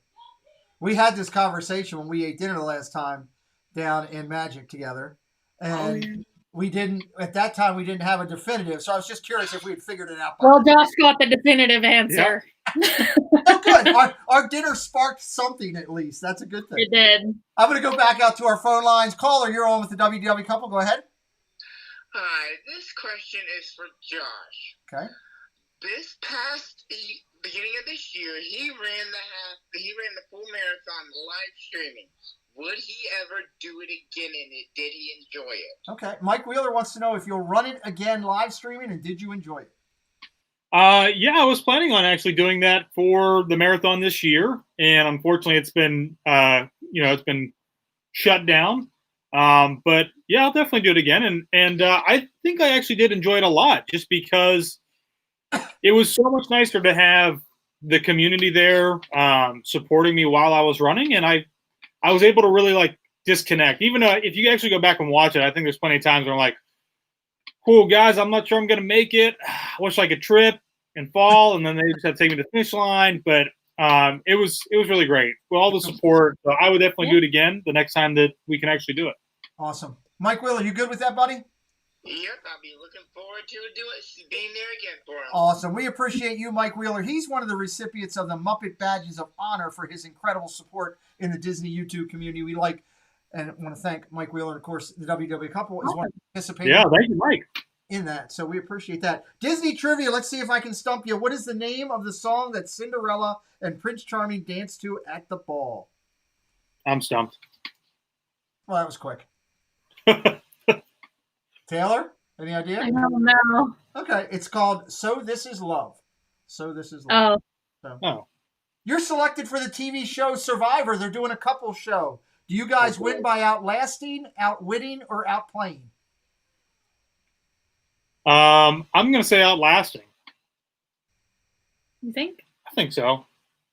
C: We had this conversation when we ate dinner the last time down in Magic together. And we didn't have a definitive. So I was just curious if we had figured it out.
E: Well, Josh got the definitive answer.
C: Oh, good. Our dinner sparked something at least. That's a good thing.
E: It did.
C: I'm going to go back out to our phone lines. Caller, you're on with the WDW couple. Go ahead.
F: Hi, this question is for Josh.
C: Okay.
F: This past beginning of this year, he ran the full marathon live streaming. Would he ever do it again, and did he enjoy it?
C: Okay. Mike Wheeler wants to know if you'll run it again live streaming, and did you enjoy it?
D: Yeah, I was planning on actually doing that for the marathon this year, and unfortunately, it's been it's been shut down. But yeah, I'll definitely do it again, and I think I actually did enjoy it a lot, just because it was so much nicer to have the community there supporting me while I was running, and I was able to really disconnect. Even if you actually go back and watch it, I think there's plenty of times where I'm like, cool, guys, I'm not sure I'm going to make it. I wish I could trip and fall, and then they just had to take me to the finish line. But it was really great with all the support. So I would definitely do it again the next time that we can actually do it.
C: Awesome. Mike Wheeler, you good with that, buddy?
F: Yep, I'll be looking forward to being there again for him.
C: Awesome. We appreciate you, Mike Wheeler. He's one of the recipients of the Muppet Badges of Honor for his incredible support in the Disney YouTube community. We want to thank Mike Wheeler. Of course, the WW couple is one of participating.
D: Yeah, thank you, Mike.
C: In that. So we appreciate that. Disney trivia. Let's see if I can stump you. What is the name of the song that Cinderella and Prince Charming danced to at the ball?
D: I'm stumped.
C: Well, that was quick. Taylor, any idea?
E: I don't know.
C: Okay, it's called So This Is Love. So This Is Love.
E: Oh.
C: So,
D: Oh.
C: You're selected for the TV show Survivor. They're doing a couple show. Do you guys win by outlasting, outwitting, or outplaying?
D: I'm going to say outlasting.
E: You think?
D: I think so.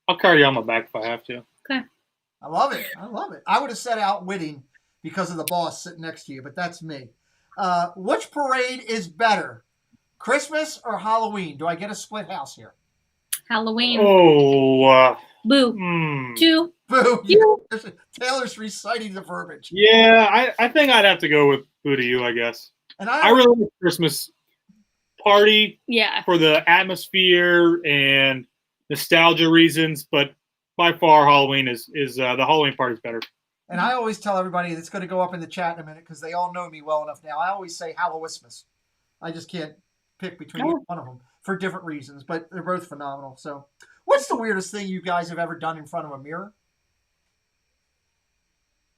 D: I'll carry you on my back if I have to.
E: Okay.
C: I love it. I would have said outwitting because of the boss sitting next to you, but that's me. Which parade is better, Christmas or Halloween? Do I get a split house here?
E: Halloween.
D: Oh.
E: Boo. 2.
C: Boo.
E: You.
C: Taylor's reciting the verbiage.
D: Yeah, I think I'd have to go with boo to you, I guess.
C: And
D: I really like Christmas party for the atmosphere and nostalgia reasons, but by far Halloween is the Halloween party is better.
C: And I always tell everybody that's going to go up in the chat in a minute because they all know me well enough now. I always say Hallowismas. I just can't pick between one of them for different reasons, but they're both phenomenal. So, what's the weirdest thing you guys have ever done in front of a mirror?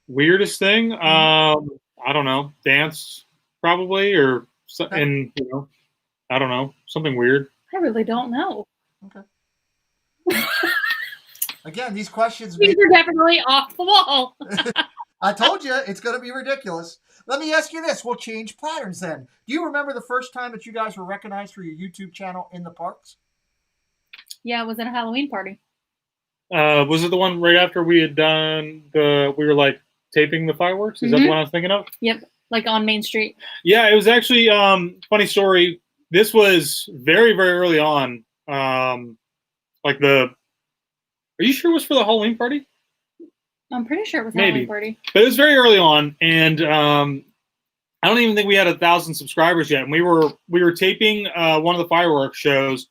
D: Weirdest thing? I don't know. Dance, probably, or and I don't know, something weird.
E: I really don't know.
C: Okay. Again, these questions
E: are definitely off the wall.
C: I told you it's going to be ridiculous. Let me ask you this. We'll change patterns then. Do you remember the first time that you guys were recognized for your YouTube channel in the parks?
E: Yeah, it was at a Halloween party.
D: Was it the one right after we had done we were like taping the fireworks? Is that the one I was thinking of? Yep,
E: like on Main Street.
D: Yeah, it was actually funny story. This was very, very early on. Are you sure it was for the Halloween party?
E: I'm pretty sure it was
D: Maybe.
E: Halloween party.
D: But it was very early on, and I don't even think we had 1,000 subscribers yet. And we were taping one of the fireworks shows,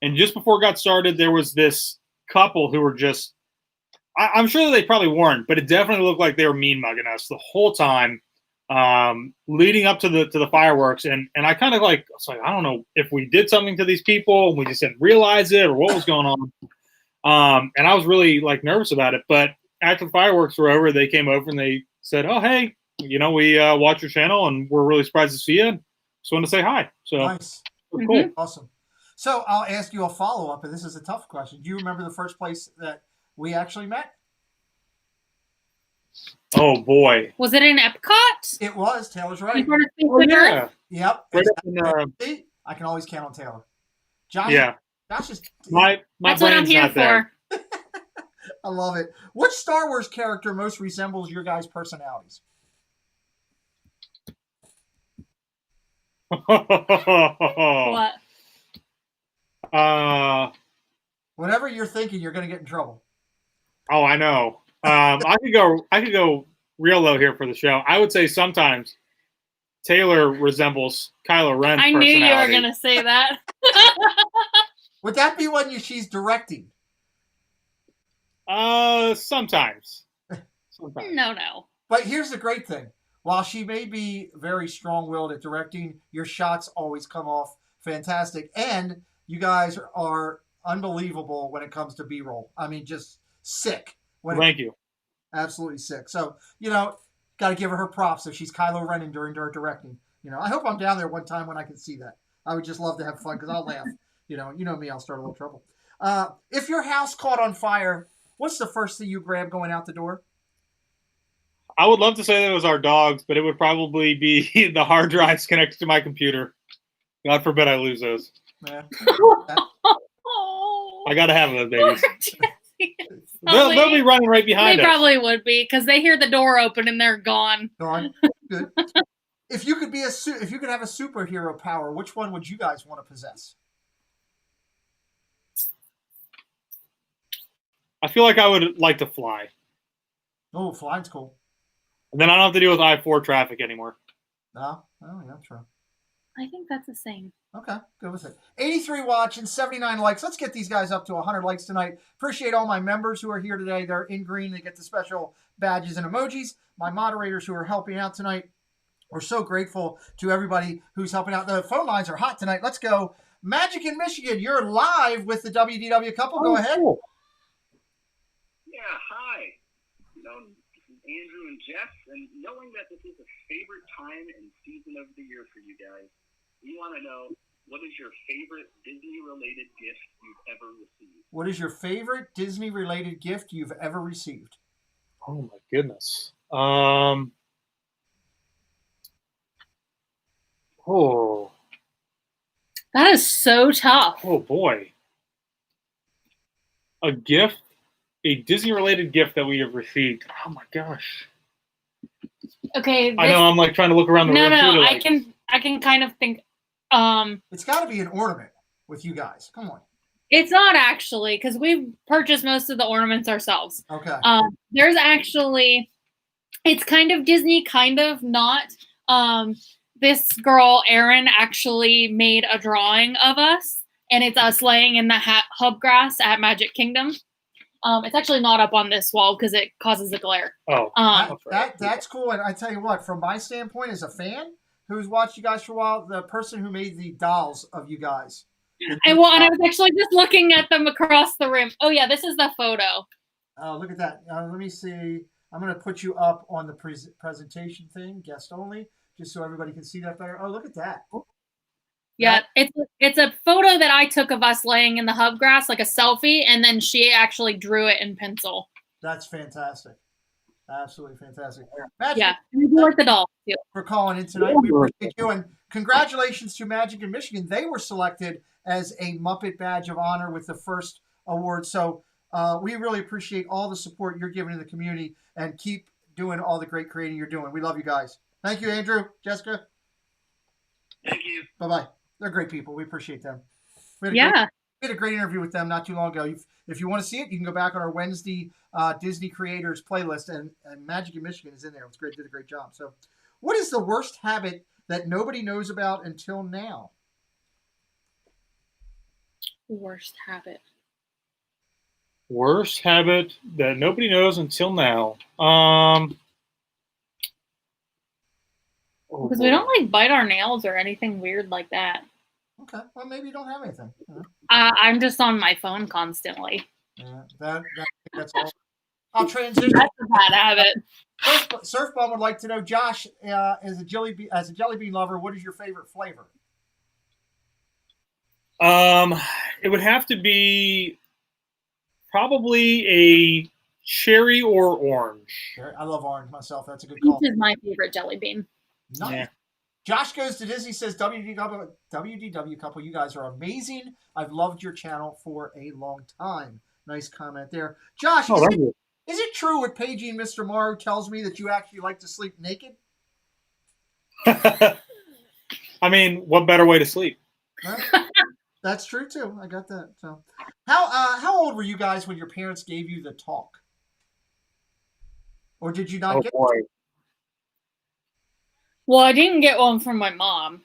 D: and just before it got started, there was this couple who were just I'm sure they probably weren't, but it definitely looked like they were mean mugging us the whole time leading up to the fireworks. And I kind of I don't know if we did something to these people and we just didn't realize it or what was going on. And I was really nervous about it. But after the fireworks were over, they came over and they said, "Oh, hey, we watch your channel and we're really surprised to see you. Just want to say hi." So
C: nice.
D: Cool.
C: Awesome. So I'll ask you a follow-up, and this is a tough question. Do you remember the first place that we actually met?
D: Oh, boy.
E: Was it in Epcot?
C: It was. Taylor's right.
D: Oh, yeah.
C: Yep.
D: Right
C: See, I can always count on Taylor. Josh,
D: yeah.
C: Josh is,
D: my
E: That's what I'm here for.
C: I love it. Which Star Wars character most resembles your guys' personalities?
E: What?
C: Whatever you're thinking, you're going to get in trouble.
D: Oh, I know. I could go real low here for the show. I would say sometimes Taylor resembles Kylo Ren's
E: I knew you were going to say that.
C: Would that be when she's directing?
D: Sometimes.
E: No.
C: But here's the great thing. While she may be very strong-willed at directing, your shots always come off fantastic. And you guys are unbelievable when it comes to B-roll. I mean, just sick.
D: Thank you.
C: Absolutely sick. So, got to give her props if she's Kylo Ren during her directing. I hope I'm down there one time when I can see that. I would just love to have fun because I'll laugh. You know me, I'll start a little trouble. If your house caught on fire, what's the first thing you grab going out the door?
D: I would love to say that it was our dogs, but it would probably be the hard drives connected to my computer. God forbid I lose those.
C: Yeah.
D: I got to have those babies. They'll be running right behind us.
E: They probably would be because they hear the door open and they're gone.
C: Gone. Good. If you could have a superhero power, which one would you guys want to possess?
D: I feel like I would like to fly.
C: Oh, flying's cool.
D: And then I don't have to deal with I-4 traffic anymore.
C: No? Oh, yeah, true.
E: I think that's the same.
C: Okay, good with it. 83 watching, 79 likes. Let's get these guys up to 100 likes tonight. Appreciate all my members who are here today. They're in green. They get the special badges and emojis. My moderators who are helping out tonight. We're so grateful to everybody who's helping out. The phone lines are hot tonight. Let's go. Magic in Michigan, you're live with the WDW Couple. Go ahead.
D: Cool.
G: Yeah, hi. This is Andrew and Jeff, and knowing that this is a favorite time and season of the year for you guys, we want to know, what is your favorite Disney-related gift you've ever received?
C: What is your favorite Disney-related gift you've ever received?
D: Oh my goodness. Oh.
E: That is so tough.
D: Oh boy. A Disney-related gift that we have received. Oh my gosh.
E: Okay.
D: I know. I'm like trying to look around the room.
E: No.
D: Like,
E: I can kind of think.
C: It's got to be an ornament with you guys. Come on.
E: It's not actually, because we've purchased most of the ornaments ourselves.
C: Okay.
E: There's actually, it's kind of Disney, kind of not. This girl, Erin, actually made a drawing of us, and it's us laying in the hub grass at Magic Kingdom. It's actually not up on this wall because it causes a glare.
D: Oh,
C: that's cool. And I tell you what, from my standpoint as a fan who's watched you guys for a while, the person who made the dolls of you guys.
E: And I was actually just looking at them across the room. Oh yeah, this is the photo.
C: Oh, look at that. Let me see. I'm going to put you up on the presentation thing, guest only, just so everybody can see that better. Oh, look at that.
E: Yeah, it's a photo that I took of us laying in the hub grass, like a selfie, and then she actually drew it in pencil.
C: That's fantastic. Absolutely fantastic.
E: Magic, yeah, we like the doll too.
C: For calling in tonight. We appreciate you, and congratulations to Magic in Michigan. They were selected as a Muppet Badge of Honor with the first award. So we really appreciate all the support you're giving to the community, and keep doing all the great creating you're doing. We love you guys. Thank you, Andrew. Jessica.
G: Thank you.
C: Bye-bye. They're great people. We appreciate them. We had a great interview with them not too long ago. If you want to see it, you can go back on our Wednesday Disney Creators playlist, and Magic in Michigan is in there. It's great. Did a great job. So what is the worst habit that nobody knows about until now?
E: Worst habit.
D: Worst habit that nobody knows until now.
E: Because we don't like bite our nails or anything weird like that.
C: Okay, well maybe you don't have anything.
E: I'm just on my phone constantly.
C: Yeah, that's all. I'll transition.
E: That's a bad habit.
C: Surfball would like to know, Josh, as a jelly bean lover, what is your favorite flavor?
D: It would have to be probably a cherry or orange.
C: I love orange myself. That's a good call.
E: This is my favorite jelly bean.
C: Nice. Yeah. Josh Goes to Disney says, WDW Couple, you guys are amazing. I've loved your channel for a long time. Nice comment there. Josh, is it true what Paging Mr. Morrow tells me that you actually like to sleep naked?
D: I mean, what better way to sleep?
C: That's true, too. I got that. So, how old were you guys when your parents gave you the talk? Or did you not get it?
E: Well, I didn't get one from my mom,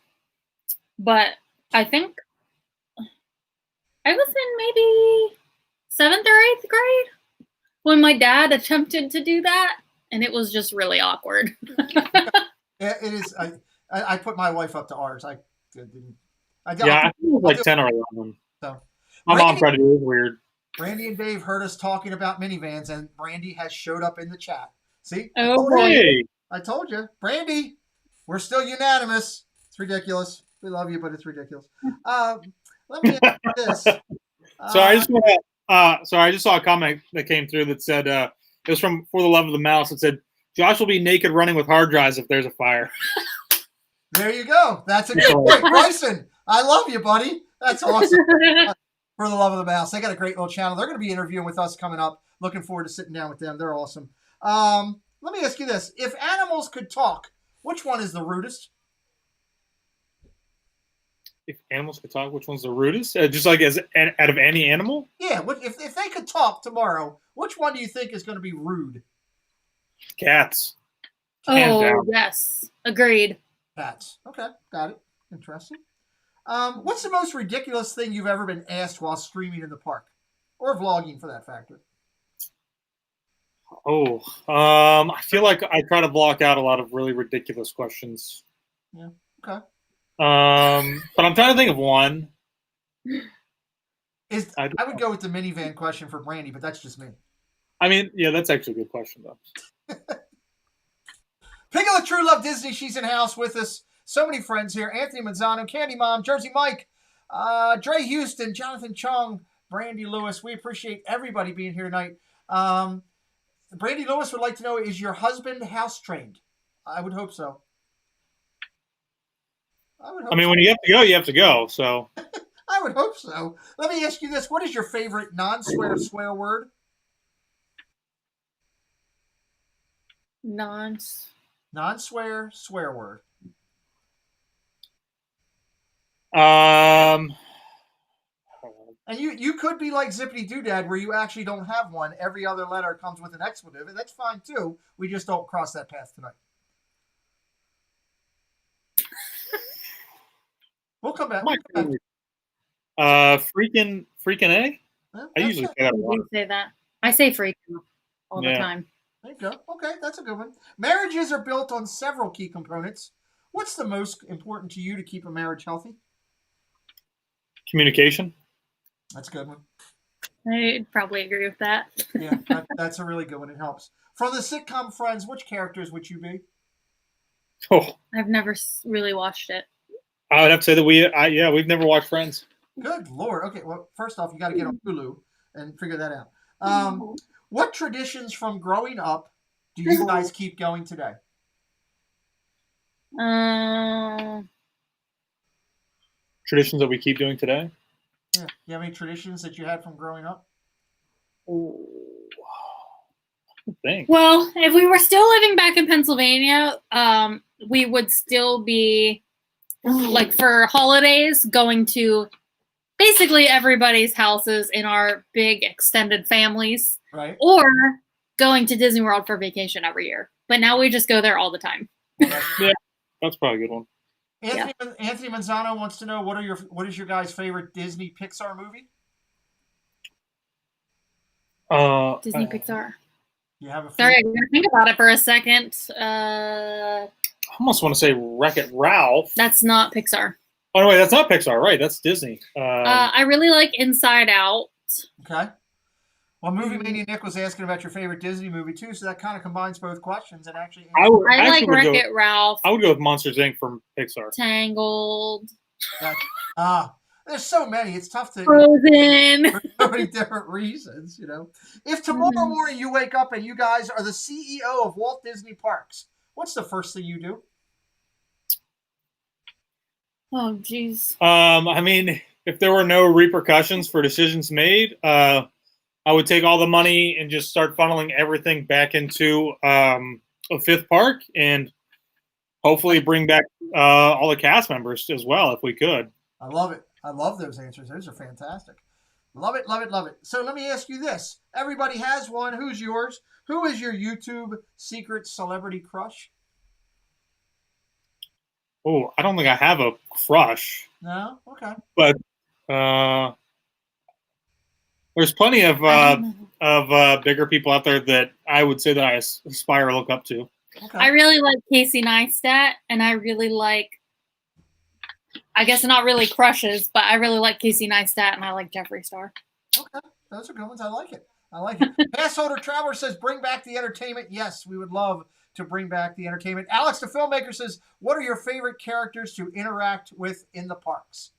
E: but I think I was in maybe 7th or 8th grade when my dad attempted to do that, and it was just really awkward.
C: It is. I put my wife up to ours. I think it
D: was like 10 or 11. So my mom tried to do it weird.
C: Brandy and Dave heard us talking about minivans, and Brandy has showed up in the chat. See?
E: Oh, boy.
C: I told you. Brandy, we're still unanimous. It's ridiculous. We love you, but it's ridiculous. Let me ask you this.
D: So I just saw a comment that came through that said, it was from For the Love of the Mouse. It said, Josh will be naked running with hard drives if there's a fire.
C: There you go. That's a good point. Bryson, I love you, buddy. That's awesome. For the Love of the Mouse. They got a great little channel. They're going to be interviewing with us coming up. Looking forward to sitting down with them. They're awesome. Let me ask you this. If animals could talk, which one is the rudest?
D: If animals could talk, which one's the rudest? Just like out of any animal?
C: Yeah. If they could talk tomorrow, which one do you think is going to be rude?
D: Cats.
E: Oh, yes. Agreed.
C: Cats. Okay. Got it. Interesting. What's the most ridiculous thing you've ever been asked while streaming in the park? Or vlogging, for that factor?
D: Oh, I feel like I try to block out a lot of really ridiculous questions.
C: Yeah. Okay.
D: But I'm trying to think of one.
C: I would go with the minivan question for Brandy, but that's just me.
D: I mean, yeah, that's actually a good question, though.
C: Piglet True Love Disney, she's in house with us. So many friends here. Anthony Manzano, Candy Mom, Jersey Mike, Dre Houston, Jonathan Chung, Brandy Lewis. We appreciate everybody being here tonight. Brandy Lewis would like to know, is your husband house trained? I would hope so.
D: I mean, when you have to go, you have to go. So
C: I would hope so. Let me ask you this. What is your favorite non-swear word? Non-swear swear word. And you could be like Zippity Doodad, where you actually don't have one. Every other letter comes with an expletive, and that's fine too. We just don't cross that path tonight. We'll come back.
D: Freaking A.
C: Yeah,
D: I usually say that.
E: I do say that. I say freaking all the time.
C: There you go. Okay, that's a good one. Marriages are built on several key components. What's the most important to you to keep a marriage healthy?
D: Communication.
C: That's a good one.
E: I'd probably agree with that.
C: Yeah, that's a really good one. It helps. From the sitcom Friends, which characters would you be?
D: Oh,
E: I've never really watched it.
D: I would have to say that we've never watched Friends.
C: Good Lord. Okay, well, first off, you got to get on Hulu and figure that out. What traditions from growing up do you guys keep going today?
D: Traditions that we keep doing today?
C: Yeah. You have any traditions that you had from growing up?
D: Thanks.
E: Well, if we were still living back in Pennsylvania, we would still be, like, for holidays, going to basically everybody's houses in our big extended families.
C: Right.
E: Or going to Disney World for vacation every year. But now we just go there all the time.
D: Yeah, that's probably a good one.
C: Anthony Manzano wants to know, what is your guys' favorite Disney Pixar movie?
E: Disney Pixar.
C: You have a favorite?
E: Sorry, I gotta think about it for a second.
D: I almost want to say Wreck-It Ralph.
E: That's not Pixar.
D: Oh no, wait, that's not Pixar, right? That's Disney.
E: I really like Inside Out.
C: Okay. Well, Movie Mania Nick was asking about your favorite Disney movie too, so that kind of combines both questions and actually.
E: I like Wreck-It Ralph.
D: I would go with Monsters Inc. from Pixar.
E: Tangled.
C: There's so many. It's tough to.
E: Frozen.
C: For so many different reasons, you know. If tomorrow morning you wake up and you guys are the CEO of Walt Disney Parks, what's the first thing you do?
E: Oh, jeez.
D: I mean, if there were no repercussions for decisions made, I would take all the money and just start funneling everything back into a fifth park and hopefully bring back all the cast members as well, if we could.
C: I love it. I love those answers. Those are fantastic. Love it, love it, love it. So let me ask you this. Everybody has one. Who's yours? Who is your YouTube secret celebrity crush?
D: Oh, I don't think I have a crush.
C: No? Okay.
D: But there's plenty of bigger people out there that I would say that I aspire to look up to.
C: Okay.
E: I really like Casey Neistat, and I really like, I guess not really crushes, but I really like Casey Neistat, and I like Jeffree Star.
C: Okay. Those are good ones. I like it. I like it. Passholder Traveler says, bring back the entertainment. Yes, we would love to bring back the entertainment. Alex the Filmmaker says, what are your favorite characters to interact with in the parks?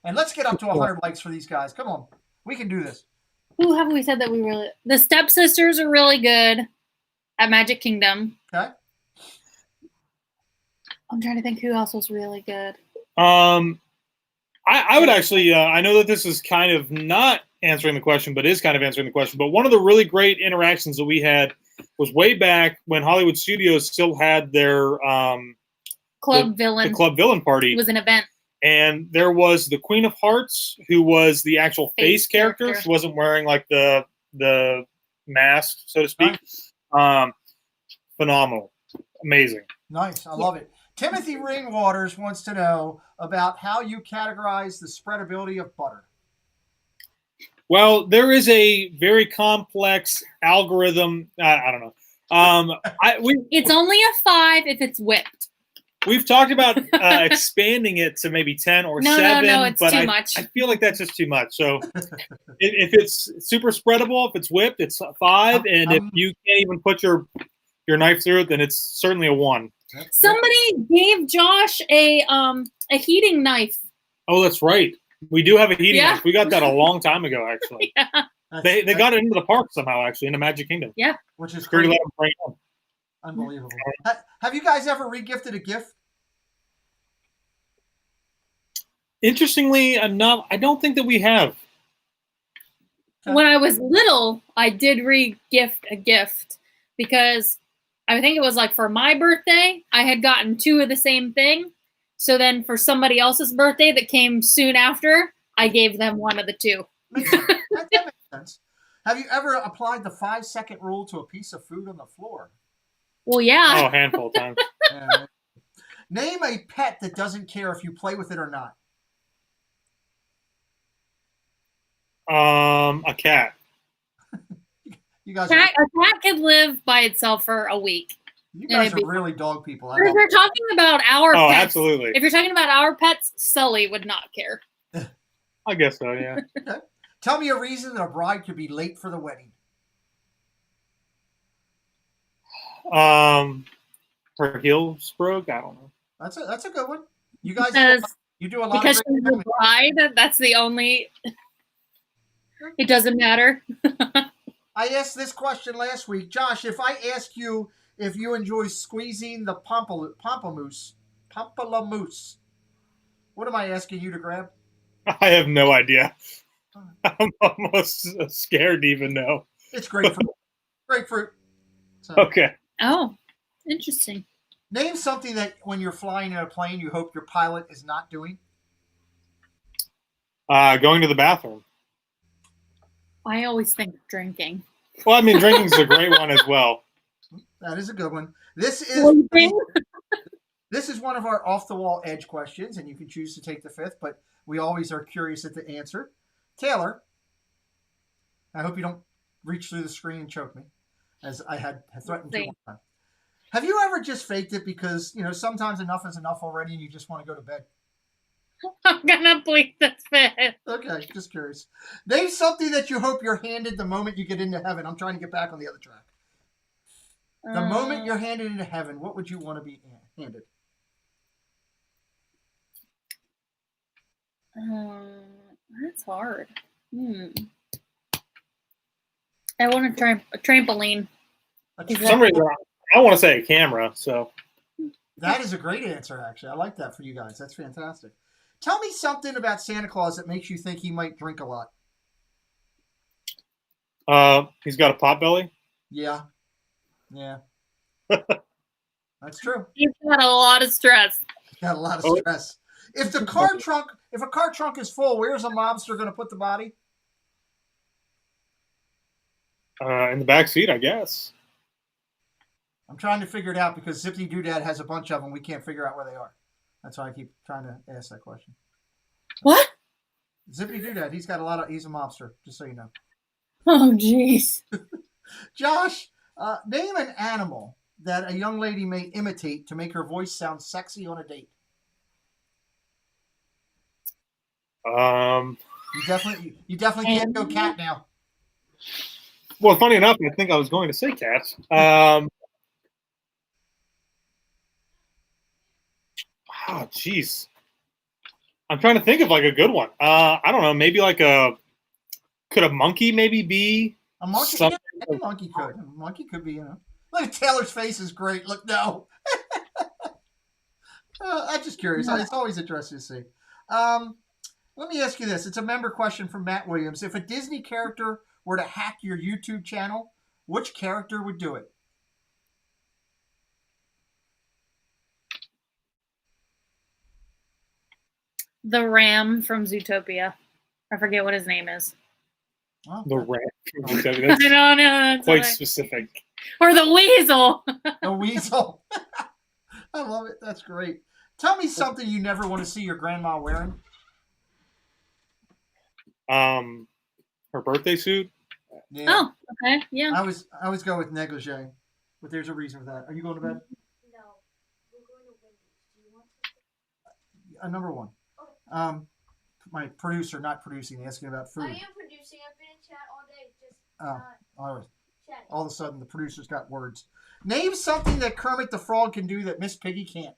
C: And let's get up to 100 likes for these guys. Come on. We can do this.
E: Who have we said that we really... The Stepsisters are really good at Magic Kingdom.
C: Okay.
E: I'm trying to think who else was really good.
D: I would actually, I know that this is kind of not answering the question, but is kind of answering the question. But one of the really great interactions that we had was way back when Hollywood Studios still had their
E: Club Villain.
D: The Club Villain party.
E: It was an event.
D: And there was the Queen of Hearts, who was the actual face character. She wasn't wearing like the mask, so to speak. Phenomenal. Amazing.
C: Nice. I love it. Timothy Rainwaters wants to know about how you categorize the spreadability of butter.
D: Well, there is a very complex algorithm. I don't know.
E: It's only a 5 if it's whipped.
D: We've talked about expanding it to maybe 10 or 7.
E: No, it's
D: but
E: too much.
D: I feel like that's just too much. So if it's super spreadable, if it's whipped, it's 5. And if you can't even put your your knife through it, then it's certainly a 1.
E: Somebody gave Josh a heating knife.
D: Oh, that's right. We do have a heating
E: Yeah.
D: knife. We got that a long time ago, actually.
E: Yeah.
D: They got it into the park somehow, actually, in the Magic Kingdom.
E: Yeah.
C: Which is
D: Security
C: great.
D: let them bring it in.
C: Unbelievable. Have you guys ever regifted a gift?
D: Interestingly enough, I don't think that we have.
E: When I was little, I did re-gift a gift because I think it was like for my birthday, I had gotten 2 of the same thing. So then for somebody else's birthday that came soon after, I gave them 1 of the 2.
C: Makes sense. That makes sense. Have you ever applied the 5-second rule to a piece of food on the floor?
E: Well, yeah.
D: Oh, a handful of times.
C: Yeah. Name a pet that doesn't care if you play with it or not.
D: A cat.
C: You guys,
E: A cat could live by itself for a week.
C: you guys are really dog people.
E: If you're talking about our
D: Oh,
E: pets,
D: absolutely.
E: if you're talking about our pets, Sully would not care.
D: I guess so, yeah.
C: Okay. Tell me a reason that a bride could be late for the wedding.
D: Her heels broke. I don't know.
C: That's a good one. You guys,
E: Because
C: you do a lot
E: because
C: of
E: she's
C: great
E: a bride, that's the only. It doesn't matter.
C: I asked this question last week. Josh, if I ask you if you enjoy squeezing the pamplemousse, what am I asking you to grab?
D: I have no idea. I'm almost scared to even know.
C: It's grapefruit. Grapefruit. So,
D: Okay.
E: Oh, interesting.
C: name something that when you're flying in a plane, you hope your pilot is not doing.
D: Going to the bathroom.
E: I always think drinking.
D: Well, I mean, drinking's a great one as well.
C: That is a good one. This is one of our off-the-wall edge questions, and you can choose to take the 5th, but we always are curious at the answer. Taylor, I hope you don't reach through the screen and choke me, as I had threatened to one time. Have you ever just faked it because, sometimes enough is enough already and you just want to go to bed?
E: I'm gonna plead the 5th.
C: Okay, just curious. Name something that you hope you're handed the moment you get into heaven. I'm trying to get back on the other track. The moment you're handed into heaven, what would you want to be handed?
E: That's hard. I want to try a trampoline.
D: For some reason, I want to say a camera. So
C: that is a great answer, actually. I like that for you guys. That's fantastic. Tell me something about Santa Claus that makes you think he might drink a lot.
D: He's got a pot belly.
C: Yeah. That's true.
E: He's got a lot of stress.
C: He's got a lot of stress. If a car trunk is full, where's a mobster going to put the body?
D: In the back seat, I guess.
C: I'm trying to figure it out because Zippy Doodad has a bunch of them. We can't figure out where they are. That's why I keep trying to ask that question.
E: What?
C: Zippy Doodad, he's a mobster, just so you know.
E: Oh, jeez.
C: Josh, name an animal that a young lady may imitate to make her voice sound sexy on a date. You definitely can't go cat now.
D: Well, funny enough, I think I was going to say cat. Oh, jeez. I'm trying to think of like a good one. I don't know. Maybe like could a monkey maybe be?
C: A monkey, yeah, a monkey could. A monkey could be, Look at Taylor's face is great. Look, no. I'm just curious. It's always interesting to see. Let me ask you this. It's a member question from Matt Williams. If a Disney character were to hack your YouTube channel, which character would do it?
E: The ram from Zootopia. I forget what his name is.
C: Well,
D: The rat. That's
E: I don't know.
D: quite specific.
E: Or the weasel.
C: The weasel. I love it. That's great. Tell me something you never want to see your grandma wearing.
D: Her birthday suit.
C: Yeah.
E: Oh, okay. Yeah.
C: I always go with negligee, but there's a reason for that. Are you going to bed?
H: No, we're going to Wendy's. Do you want something?
C: Number one. My producer, not producing, asking about food.
H: I am producing. I've been in chat all day. Just
C: All right. All of a sudden, the producer's got words. Name something that Kermit the Frog can do that Miss Piggy can't.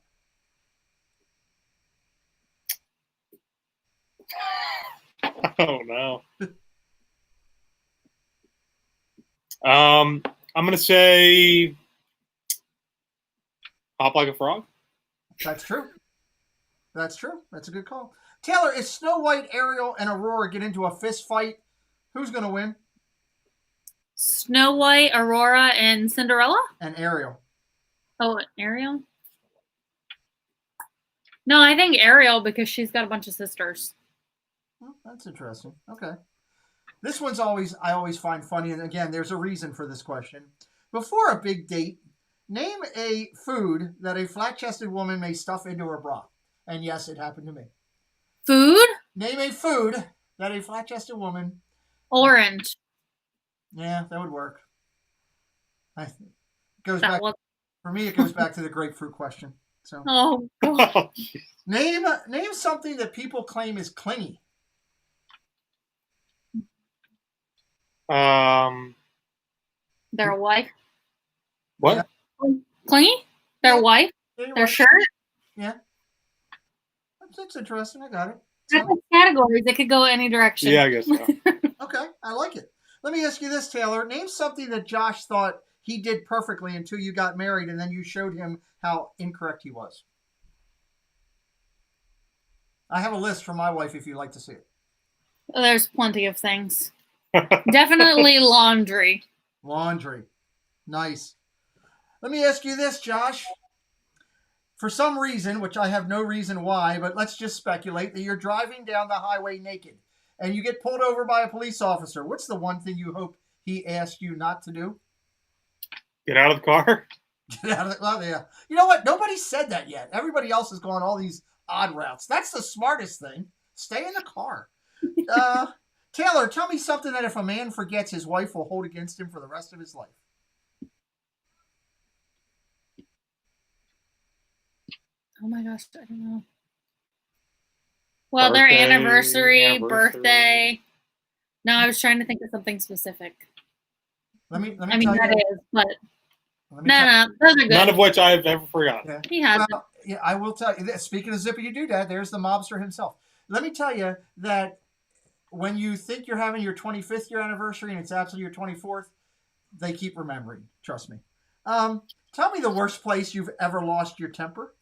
D: Oh no. I'm gonna say hop like a frog.
C: That's true. That's true. That's a good call. Taylor, if Snow White, Ariel, and Aurora get into a fist fight, who's going to win?
E: Snow White, Aurora, and Cinderella?
C: And Ariel.
E: Oh, Ariel? No, I think Ariel because she's got a bunch of sisters.
C: Well, that's interesting. Okay. This one's I always find funny. And again, there's a reason for this question. Before a big date, name a food that a flat-chested woman may stuff into her bra. And yes, it happened to me.
E: Food?
C: Name a food that a flat-chested woman...
E: Orange.
C: Yeah, that would work. For me, it goes back to the grapefruit question. So,
E: Oh, God.
C: name something that people claim is clingy.
E: Their wife.
D: What?
E: Clingy? Their wife? Their shirt?
C: Yeah. That's interesting. I got it.
E: That's categories. It could go any direction.
D: Yeah, I guess so.
C: Okay, I like it. Let me ask you this, Taylor. Name something that Josh thought he did perfectly until you got married and then you showed him how incorrect he was. I have a list from my wife if you'd like to see it.
E: There's plenty of things. Definitely laundry.
C: Laundry. Nice. Let me ask you this, Josh. For some reason, which I have no reason why, but let's just speculate that you're driving down the highway naked and you get pulled over by a police officer. What's the one thing you hope he asked you not to do?
D: Get out of the car.
C: Get out of the car. Yeah. You know what? Nobody said that yet. Everybody else has gone all these odd routes. That's the smartest thing. Stay in the car. Taylor, tell me something that if a man forgets, his wife will hold against him for the rest of his life.
E: Oh my gosh, I don't know. Well, their anniversary, birthday. No, I was trying to think of something specific.
C: Let me
E: I mean,
C: tell
E: that
C: you.
E: is, but no, those are good.
D: None of which I've ever forgotten.
C: Yeah.
E: He has
C: Well, yeah, I will tell you. Speaking of Zippity Doodad, there's the mobster himself. Let me tell you that when you think you're having your 25th year anniversary and it's actually your 24th, they keep remembering. Trust me. Tell me the worst place you've ever lost your temper.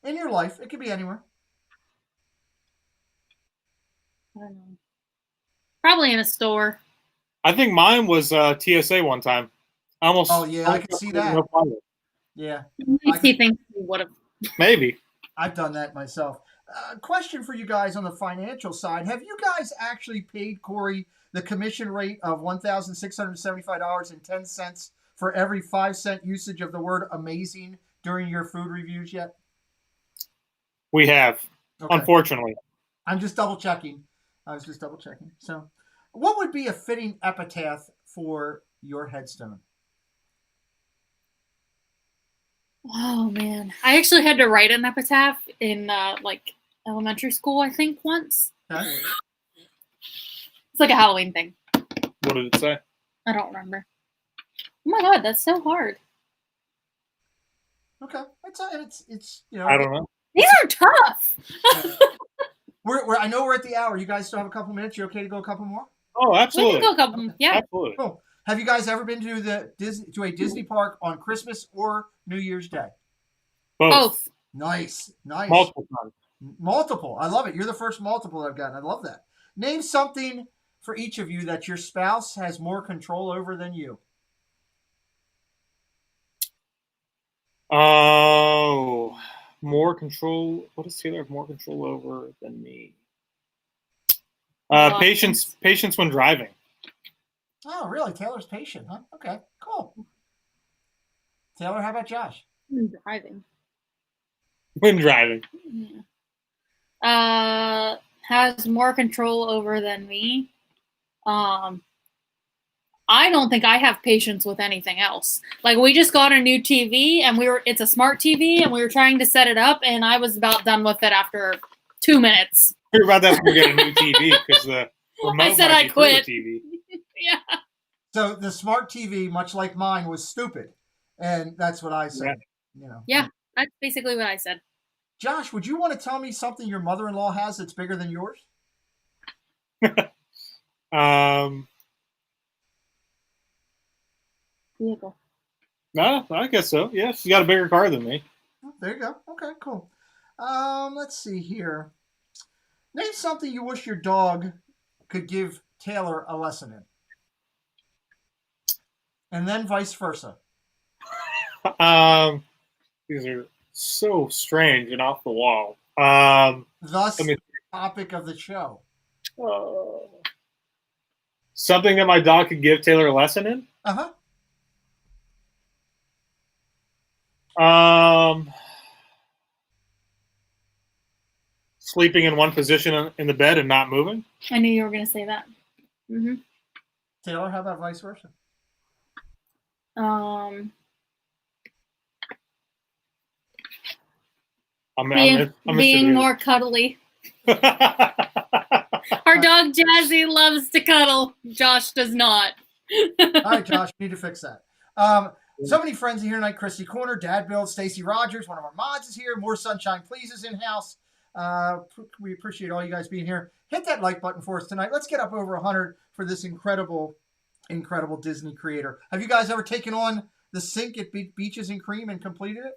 C: In your life. It could be anywhere.
E: I don't know. Probably in a store.
D: I think mine was TSA one time.
C: Oh, yeah, I can see that. Yeah.
E: He thinks he would have.
D: Maybe.
C: I've done that myself. Question for you guys on the financial side. Have you guys actually paid Corey the commission rate of $1,675.10 for every 5-cent usage of the word amazing during your food reviews yet?
D: We have,
C: Okay.
D: unfortunately.
C: I'm just double checking. I was just double checking. So, what would be a fitting epitaph for your headstone?
E: Oh man, I actually had to write an epitaph in like elementary school, I think once.
C: Okay.
E: It's like a Halloween thing.
D: What did it say?
E: I don't remember. Oh my god, that's so hard.
C: Okay. It's you know.
D: I don't know.
E: These are tough.
C: I know we're at the hour. You guys still have a couple minutes. You okay to go a couple more?
D: Oh,
E: We
D: absolutely.
E: can go a couple. Yeah.
D: Absolutely.
C: Cool. Have you guys ever been to a Disney park on Christmas or New Year's Day?
E: Both.
C: Nice.
D: Multiple times.
C: Multiple. I love it. You're the first multiple I've gotten. I love that. Name something for each of you that your spouse has more control over than you.
D: Oh, more control. What does Taylor have more control over than me? Patience when driving.
C: Oh, really? Taylor's patient, huh? Okay, cool. Taylor, how about Josh?
E: Driving.
D: When driving.
E: Yeah. Has more control over than me. I don't think I have patience with anything else. Like we just got a new TV and it's a smart TV and we were trying to set it up and I was about done with it after 2 minutes.
D: We're about to have to get a new TV because Remote
E: I said
D: might
E: I
D: be through the
E: quit.
D: TV.
E: Yeah.
C: So the smart TV, much like mine, was stupid, and that's what I said. You know.
E: Yeah. That's basically what I said.
C: Josh, would you want to tell me something your mother-in-law has that's bigger than yours?
E: Vehicle.
D: No, I guess so. Yeah, she's got a bigger car than me.
C: Oh, there you go. Okay, cool. Let's see here. Name something you wish your dog could give Taylor a lesson in. And then vice versa.
D: These are so strange and off the wall.
C: Thus, topic of the show.
D: Something that my dog could give Taylor a lesson in?
C: Uh-huh.
D: Sleeping in one position in the bed and not moving.
E: I knew you were going to say that. Mm-hmm.
C: Taylor, how about vice versa?
E: Being more cuddly. Our dog Jazzy loves to cuddle. Josh does not.
C: All right, Josh, we need to fix that. So many friends are here tonight. Christy Corner, Dad Build, Stacy Rogers, one of our mods is here. More Sunshine Please is in-house. We appreciate all you guys being here. Hit that like button for us tonight. Let's get up over 100 for this incredible Disney creator. Have you guys ever taken on the sink at Beaches and Cream and completed it?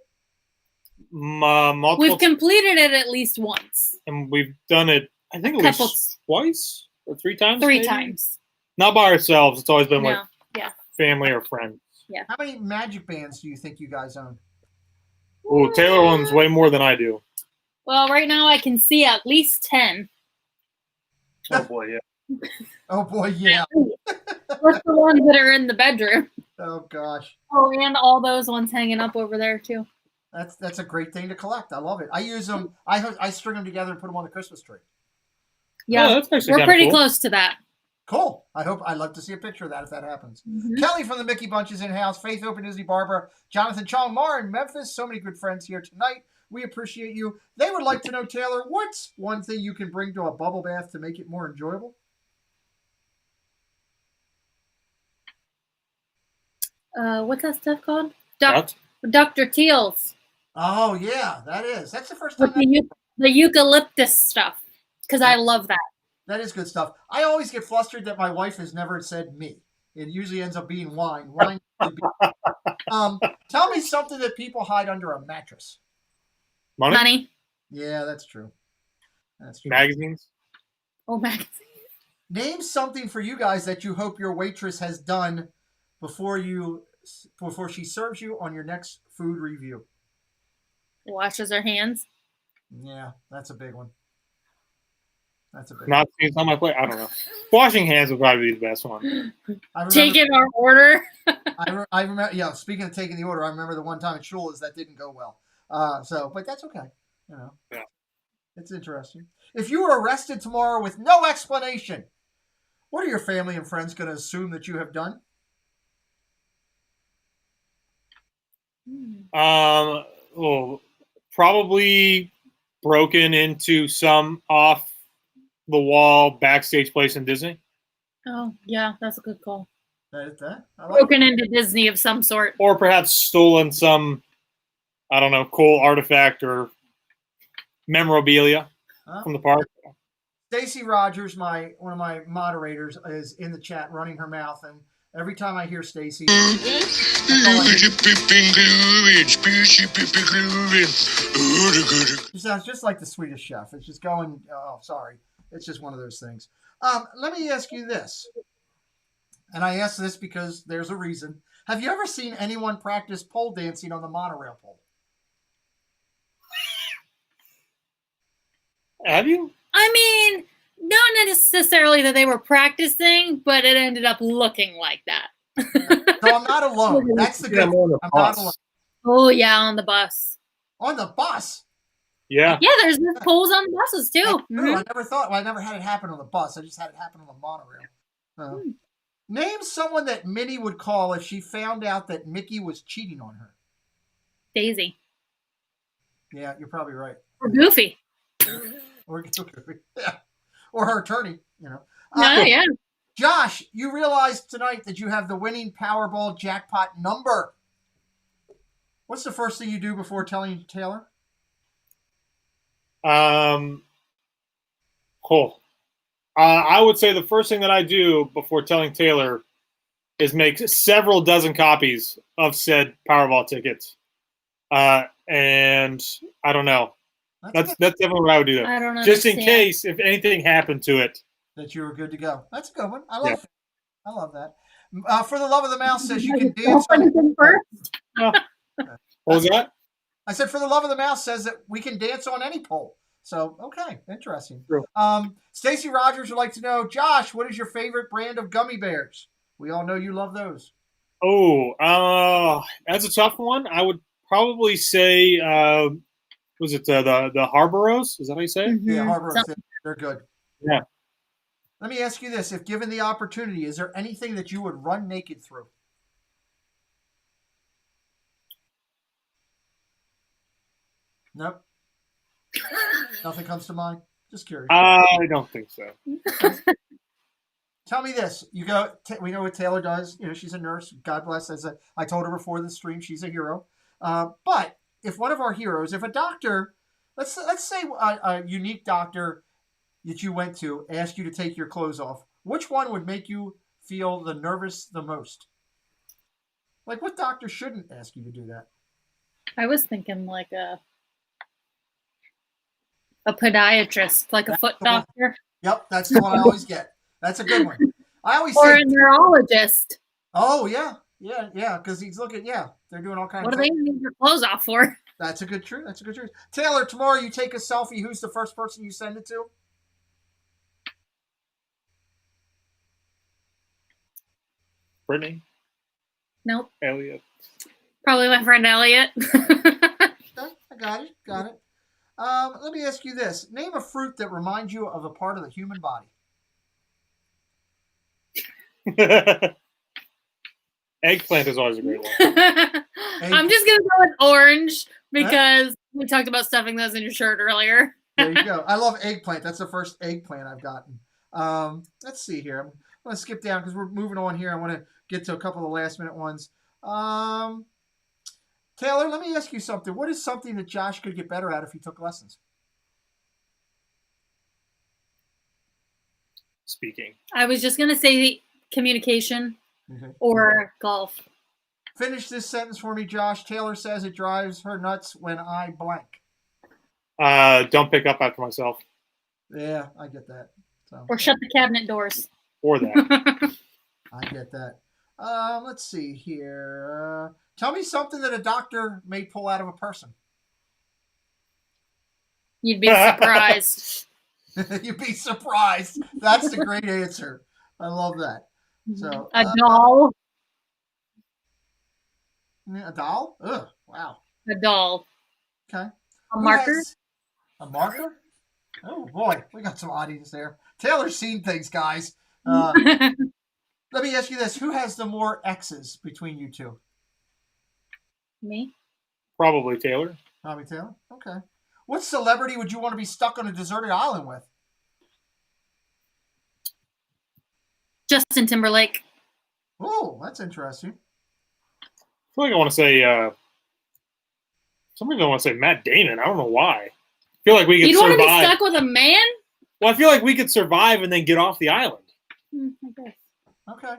E: We've completed it at least once.
D: And we've done it, I think, at least twice or 3 times?
E: Three times.
D: Not by ourselves. It's always been with family or friends.
E: Yeah.
C: How many Magic Bands do you think you guys own?
D: Oh, Taylor owns way more than I do.
E: Well, right now I can see at least 10.
D: Oh, boy, yeah.
C: Oh, boy, yeah.
E: What's the ones that are in the bedroom?
C: Oh, gosh.
E: Oh, and all those ones hanging up over there, too.
C: That's a great thing to collect. I love it. I use them. I string them together and put them on the Christmas tree.
E: Yeah, we're pretty close to that.
C: Cool. I'd love to see a picture of that if that happens.
E: Mm-hmm.
C: Kelly from the Mickey Bunch is in-house. Faith Open Disney Barbara. Jonathan Chong Mar in Memphis. So many good friends here tonight. We appreciate you. They would like to know, Taylor, what's one thing you can bring to a bubble bath to make it more enjoyable?
E: What's that stuff called? Dr. Teal's.
C: Oh, yeah, that is. That's the first time.
E: The eucalyptus stuff, because I love that.
C: That is good stuff. I always get flustered that my wife has never said me. It usually ends up being wine. Tell me something that people hide under a mattress.
E: Money.
C: Yeah, that's true. That's true.
D: Magazines.
E: Oh, magazines.
C: Name something for you guys that you hope your waitress has done before she serves you on your next food review.
E: Washes her hands.
C: Yeah, that's a big one. That's a big
D: Not seeing on my plate. I don't know. Washing hands would probably be the best one.
E: Taking our order.
C: I remember. Yeah, speaking of taking the order, I remember the one time at Shula's that didn't go well. But that's okay. You know,
D: yeah.
C: It's interesting. If you were arrested tomorrow with no explanation, what are your family and friends going to assume that you have done?
D: Well, probably broken into some off the wall backstage place in Disney.
E: Oh, yeah, that's a good call.
C: That?
E: Broken into Disney of some sort.
D: Or perhaps stolen some, I don't know, cool artifact or memorabilia from the park.
C: Stacy Rogers, one of my moderators, is in the chat running her mouth, and every time I hear Stacy, she sounds just like the Swedish Chef. It's just going, oh, sorry. It's just one of those things. Let me ask you this, and I ask this because there's a reason. Have you ever seen anyone practice pole dancing on the monorail pole?
D: Have you?
E: I mean, not necessarily that they were practicing, but it ended up looking like that.
C: So I'm not alone. That's the good thing. I'm not alone.
E: Oh, yeah, on the bus.
C: On the bus?
D: Yeah.
E: Yeah, there's poles on the buses, too.
C: Mm-hmm. I never thought. Well, I never had it happen on the bus. I just had it happen on the monorail. Name someone that Minnie would call if she found out that Mickey was cheating on her.
E: Daisy.
C: Yeah, you're probably right.
E: Or Goofy.
C: Or Goofy. Yeah. or her attorney.
E: Yeah.
C: Josh, you realized tonight that you have the winning Powerball jackpot number. What's the first thing you do before telling Taylor?
D: Cool. I would say the first thing that I do before telling Taylor is make several dozen copies of said Powerball tickets. And I don't know. That's definitely what I would do.
E: I don't know.
D: Just in case if anything happened to it.
C: That you were good to go. That's a good one. I love that. For the Love of the Mouse says you can dance on
E: first.
D: What was that?
C: I said, for the Love of the Mouse says that we can dance on any pole. So, okay, interesting.
D: True.
C: Stacy Rogers would like to know, Josh, what is your favorite brand of gummy bears? We all know you love those.
D: Oh, that's a tough one. I would probably say, was it the Harboros? Is that how you say it?
C: Yeah, Harboros. They're good.
D: Yeah.
C: Let me ask you this. If given the opportunity, is there anything that you would run naked through? Nope. Nothing comes to mind? Just curious.
D: I don't think so.
C: Tell me this. You go. We know what Taylor does. She's a nurse. God bless. As I told her before the stream, she's a hero. But if one of our heroes, if a doctor, let's say a unique doctor that you went to asked you to take your clothes off, which one would make you feel the nervous the most? Like, what doctor shouldn't ask you to do that?
E: I was thinking like a podiatrist, like a foot doctor.
C: Yep, that's the one I always get. That's a good one. I always
E: or
C: say,
E: a neurologist.
C: Oh yeah, because he's looking. Yeah, they're doing all kinds.
E: What
C: of
E: do they need your clothes off for?
C: That's a good truth. Taylor, tomorrow you take a selfie. Who's the first person you send it to?
D: Brittany.
E: Nope.
D: Elliot.
E: Probably my friend Elliot.
C: Okay, I got it. Let me ask you this. Name a fruit that reminds you of a part of the human body.
D: Eggplant is always a great one.
E: I'm just going to go with orange because we talked about stuffing those in your shirt earlier.
C: There you go. I love eggplant. That's the first eggplant I've gotten. Let's see here. I'm going to skip down because we're moving on here. I want to get to a couple of last minute ones. Taylor, let me ask you something. What is something that Josh could get better at if he took lessons?
D: Speaking.
E: I was just going to say communication or golf.
C: Finish this sentence for me, Josh. Taylor says it drives her nuts when I blank.
D: Don't pick up after myself.
C: Yeah, I get that. So.
E: Or shut the cabinet doors.
D: Or that.
C: I get that. Let's see here. Tell me something that a doctor may pull out of a person.
E: You'd be surprised.
C: You'd be surprised. That's the great answer. I love that. So
E: a doll.
C: A doll? Ugh, wow.
E: A doll.
C: Okay.
E: A marker?
C: A marker? Oh, boy. We got some audience there. Taylor's seen things, guys. Let me ask you this. Who has the more X's between you two?
E: Me.
D: Probably Taylor.
C: Probably Taylor? Okay. What celebrity would you want to be stuck on a deserted island with?
E: Justin Timberlake.
C: Oh, that's interesting.
D: I feel like I want to say somebody don't want to say Matt Damon. I don't know why. I feel like we could survive.
E: You'd want to be stuck with a man?
D: Well, I feel like we could survive and then get off the island.
E: Okay.
C: Okay.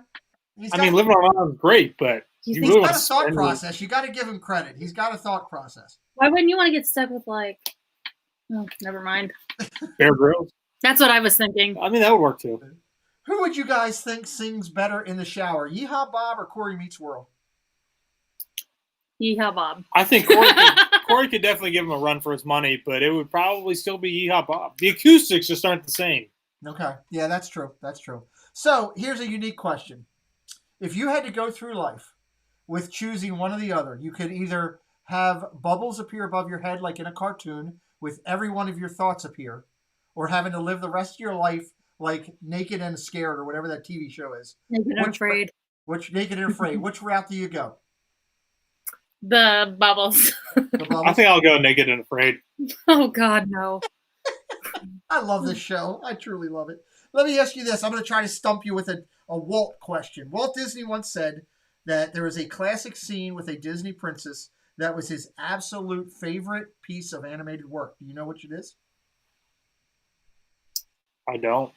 D: Living on an island is great, but
C: he's got a thought process. You got to give him credit. He's got a thought process.
E: Why wouldn't you want to get stuck with Oh, never mind.
D: Bear Grylls.
E: That's what I was thinking.
D: I mean, that would work too.
C: Who would you guys think sings better in the shower, Yeehaw Bob or Corey Meets World?
E: Yeehaw Bob.
D: I think Corey could definitely give him a run for his money, but it would probably still be Yeehaw Bob. The acoustics just aren't the same.
C: Okay. Yeah, that's true. So here's a unique question. If you had to go through life with choosing one or the other, you could either have bubbles appear above your head like in a cartoon with every one of your thoughts appear, or having to live the rest of your life like Naked and Scared or whatever that TV show is.
E: Naked and Afraid.
C: Naked and Afraid. Which route do you go?
E: The bubbles.
D: I think I'll go Naked and Afraid.
E: Oh, God, no.
C: I love this show. I truly love it. Let me ask you this. I'm going to try to stump you with a Walt question. Walt Disney once said that there was a classic scene with a Disney princess that was his absolute favorite piece of animated work. Do you know which it is?
D: I don't.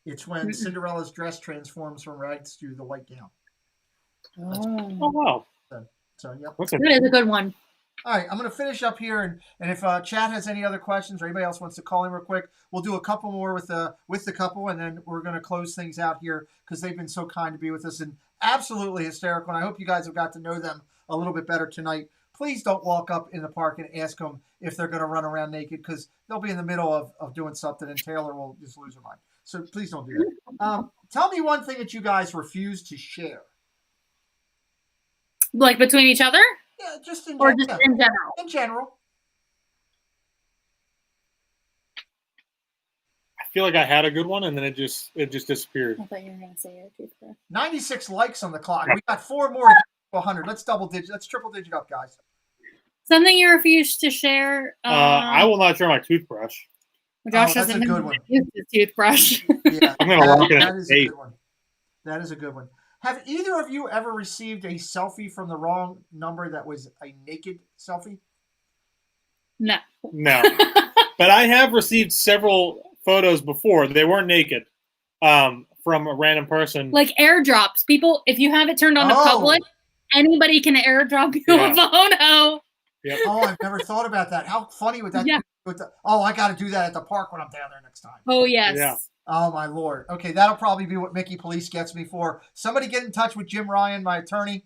C: It's when Cinderella's dress transforms from rags to the white gown.
D: Oh, wow.
C: So, yep.
D: Okay.
E: That is a good one.
C: All right, I'm going to finish up here, and if Chad has any other questions or anybody else wants to call in real quick, we'll do a couple more with the couple, and then we're going to close things out here because they've been so kind to be with us and absolutely hysterical. And I hope you guys have got to know them a little bit better tonight. Please don't walk up in the park and ask them if they're going to run around naked because they'll be in the middle of doing something, and Taylor will just lose her mind. So please don't do that. Tell me one thing that you guys refuse to share.
E: Like between each other?
C: Yeah, just in
E: Or just in general?
C: In general.
D: I feel like I had a good one, and then it just disappeared.
E: I thought you were going to say your toothbrush.
C: 96 likes on the clock. We got 4 more to get to 100. Let's triple digit up, guys.
E: Something you refuse to share?
D: I will not share my toothbrush.
E: Josh
C: that's a
E: doesn't
C: good one.
E: use his toothbrush.
C: Yeah,
D: I'm gonna walk in
C: that
D: and
C: is a
D: say-
C: good one. That is a good one. Have either of you ever received a selfie from the wrong number that was a naked selfie?
E: No.
D: No. But I have received several photos before. They weren't naked. From a random person.
E: Like airdrops. People, if you have it turned on to public, anybody can airdrop you a photo.
D: Yep.
C: Oh, I've never thought about that. How funny would that be? I got to do that at the park when I'm down there next time.
E: Oh, yes.
D: Yeah.
C: Oh, my Lord. Okay, that'll probably be what Mickey Police gets me for. Somebody get in touch with Jim Ryan, my attorney.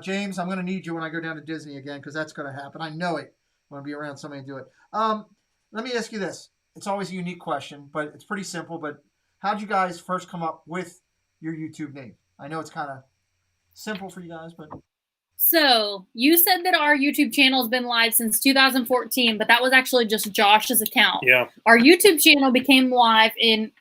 C: James, I'm going to need you when I go down to Disney again because that's going to happen. I know it. I want to be around somebody to do it. Let me ask you this. It's always a unique question, but it's pretty simple. But how'd you guys first come up with your YouTube name? I know it's kind of simple for you guys, but...
E: So you said that our YouTube channel has been live since 2014, but that was actually just Josh's account.
D: Yeah.
E: Our YouTube channel became live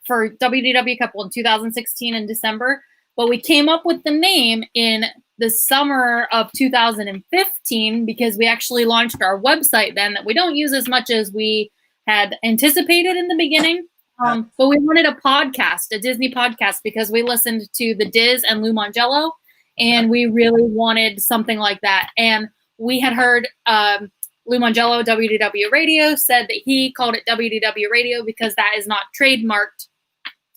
E: for WDW Couple in 2016 in December, but we came up with the name in the summer of 2015 because we actually launched our website then that we don't use as much as we had anticipated in the beginning. But we wanted a podcast, a Disney podcast, because we listened to the Diz and Lou Mangello. And we really wanted something like that. And we had heard Lou Mangello, WDW Radio, said that he called it WDW Radio because that is not trademarked.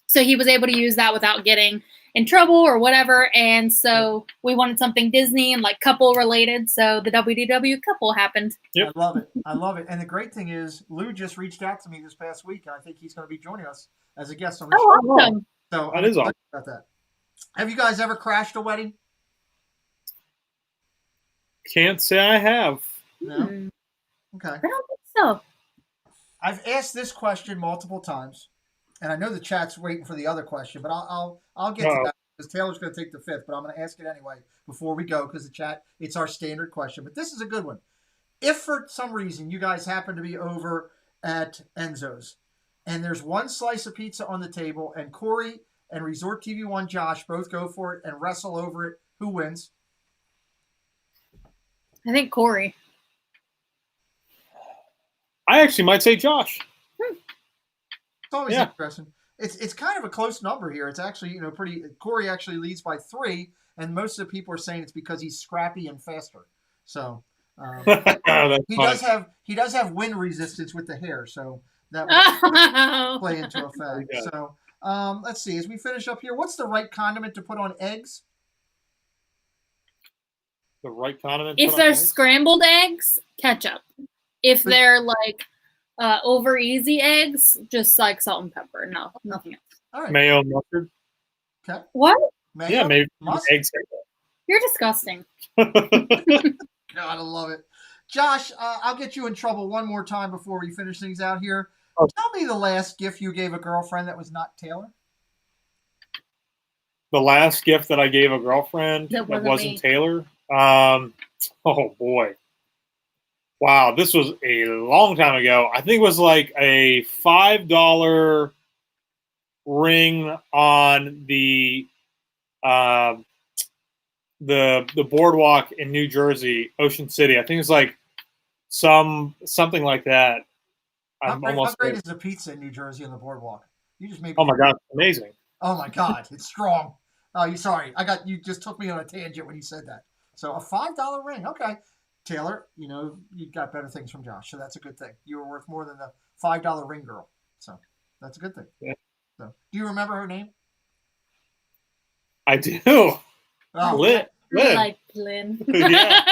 E: So he was able to use that without getting in trouble or whatever. And so we wanted something Disney and like couple related. So the WDW Couple happened.
D: Yep.
C: I love it. I love it. And the great thing is Lou just reached out to me this past week. And I think he's going to be joining us as a guest on the show.
E: Awesome.
C: So
D: that is awesome.
C: About that. Have you guys ever crashed a wedding?
D: Can't say I have.
C: No. Okay.
E: I don't think so.
C: I've asked this question multiple times, and I know the chat's waiting for the other question, but I'll get to that because Taylor's going to take the fifth, but I'm going to ask it anyway before we go because the chat, it's our standard question. But this is a good one. If for some reason you guys happen to be over at Enzo's and there's one slice of pizza on the table and Corey and Resort TV 1 Josh both go for it and wrestle over it, who wins?
E: I think Corey.
D: I actually might say Josh.
C: It's always interesting. It's kind of a close number here. It's actually pretty. Corey actually leads by 3, and most of the people are saying it's because he's scrappy and faster. So he does have wind resistance with the hair, so that will play into effect. So let's see. As we finish up here, what's the right condiment to put on eggs?
D: The right condiment.
E: If they're scrambled eggs, ketchup. If they're like over easy eggs, just like salt and pepper. No, nothing else.
C: All right.
D: Mayo, mustard.
C: Okay.
E: What?
C: Mayo,
D: yeah, maybe
C: mustard?
D: eggs.
E: You're disgusting.
C: God, I love it. Josh, I'll get you in trouble one more time before we finish things out here.
D: Oh.
C: Tell me the last gift you gave a girlfriend that was not Taylor.
D: The last gift that I gave a girlfriend
E: That
D: that
E: wasn't
D: wasn't Taylor. Oh boy. Wow, this was a long time ago. I think it was like a $5 ring on the boardwalk in New Jersey, Ocean City. I think it's like something like that. I'm
C: How
D: almost.
C: great is the pizza in New Jersey on the boardwalk? You just made me.
D: Oh my God, amazing!
C: Oh my God, it's strong. Oh, you just took me on a tangent when you said that. So a $5 ring, okay. Taylor, you got better things from Josh, so that's a good thing. You were worth more than the $5 ring girl, so that's a good thing.
D: Yeah.
C: So, do you remember her name?
D: I do.
C: Oh,
D: Lit.
E: Like Lynn.
D: Yeah.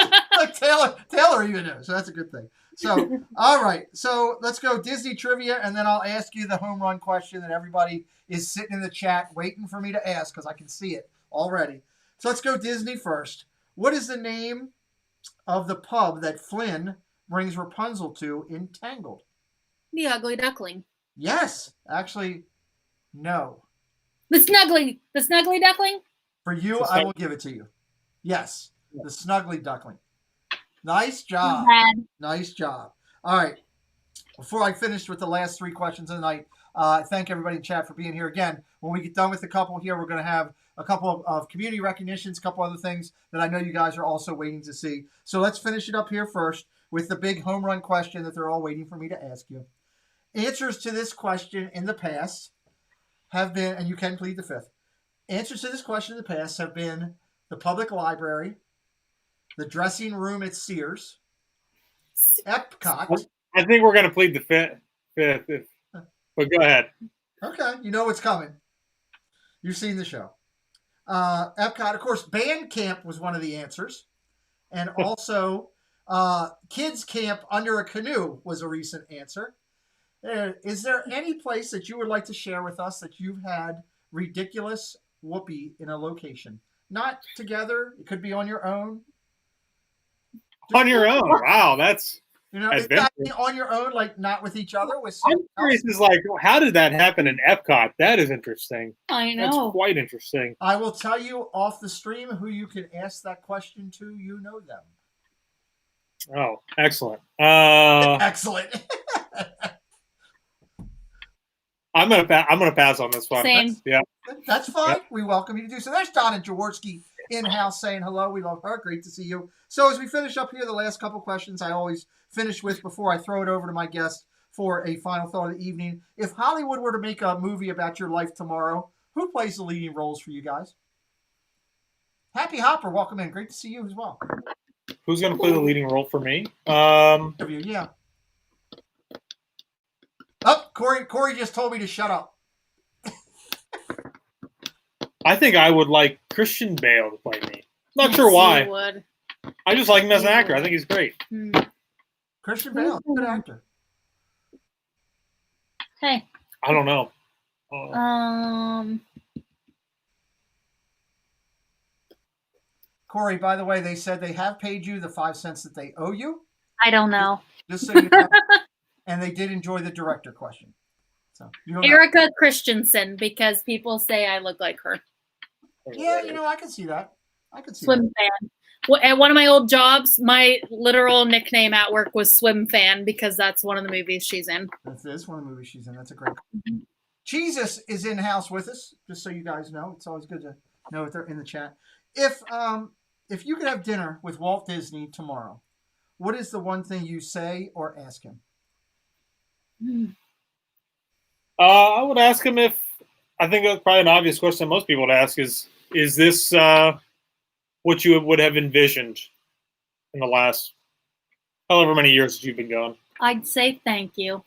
C: Taylor even knows, so that's a good thing. So, all right, so let's go Disney trivia, and then I'll ask you the home run question that everybody is sitting in the chat waiting for me to ask because I can see it already. So let's go Disney first. What is the name of the pub that Flynn brings Rapunzel to in Tangled?
E: The Ugly Duckling.
C: Yes, actually, no.
E: The Snuggly Duckling.
C: For you, I will give it to you. Yes, the Snuggly Duckling. Nice job. Nice job. All right. Before I finish with the last three questions of the night, thank everybody in chat for being here again. When we get done with the couple here, we're going to have a couple of community recognitions, a couple other things that I know you guys are also waiting to see. So let's finish it up here first with the big home run question that they're all waiting for me to ask you. Answers to this question in the past have been, and you can plead the fifth. Answers to this question in the past have been the public library, the dressing room at Sears, Epcot.
D: I think we're going to plead the fifth. But go ahead.
C: Okay, you know what's coming. You've seen the show. Epcot, of course, band camp was one of the answers. And also, kids camp under a canoe was a recent answer. Is there any place that you would like to share with us that you've had ridiculous whoopee in a location? Not together. It could be on your own.
D: On your own. Wow, that's...
C: It's not on your own, like not with each other.
D: I'm curious, is like, how did that happen in Epcot? That is interesting.
E: I know.
D: That's quite interesting.
C: I will tell you off the stream who you can ask that question to. You know them.
D: Oh, excellent.
C: Excellent.
D: I'm gonna pass on this one.
E: Same.
C: That's fine.
D: Yep.
C: We welcome you to do so. There's Donna Jaworski in-house saying hello. We love her. Great to see you. So as we finish up here, the last couple questions I always finish with before I throw it over to my guest for a final thought of the evening. If Hollywood were to make a movie about your life tomorrow, who plays the leading roles for you guys? Happy Hopper, welcome in. Great to see you as well.
D: Who's going to play the leading role for me?
C: Yeah. Oh, Corey just told me to shut up.
D: I think I would like Christian Bale to play me. Not sure why.
E: Would.
D: I just like him as an actor. I think he's great.
C: Christian Bale, good actor.
E: Hey.
D: I don't know.
C: Corey, by the way, they said they have paid you the 5 cents that they owe you.
E: I don't know.
C: Just so you know. And they did enjoy the director question. So
E: Erica Christensen, because people say I look like her.
C: Yeah, I can see that.
E: Swim fan. At one of my old jobs, my literal nickname at work was Swim Fan because that's one of the movies she's in.
C: That is one of the movies she's in. That's a great. Jesus is in house with us, just so you guys know. It's always good to know if they're in the chat. If you could have dinner with Walt Disney tomorrow, what is the one thing you say or ask him?
D: I would ask him if, I think that's probably an obvious question most people would ask is this what you would have envisioned in the last however many years that you've been gone?
E: I'd say thank you.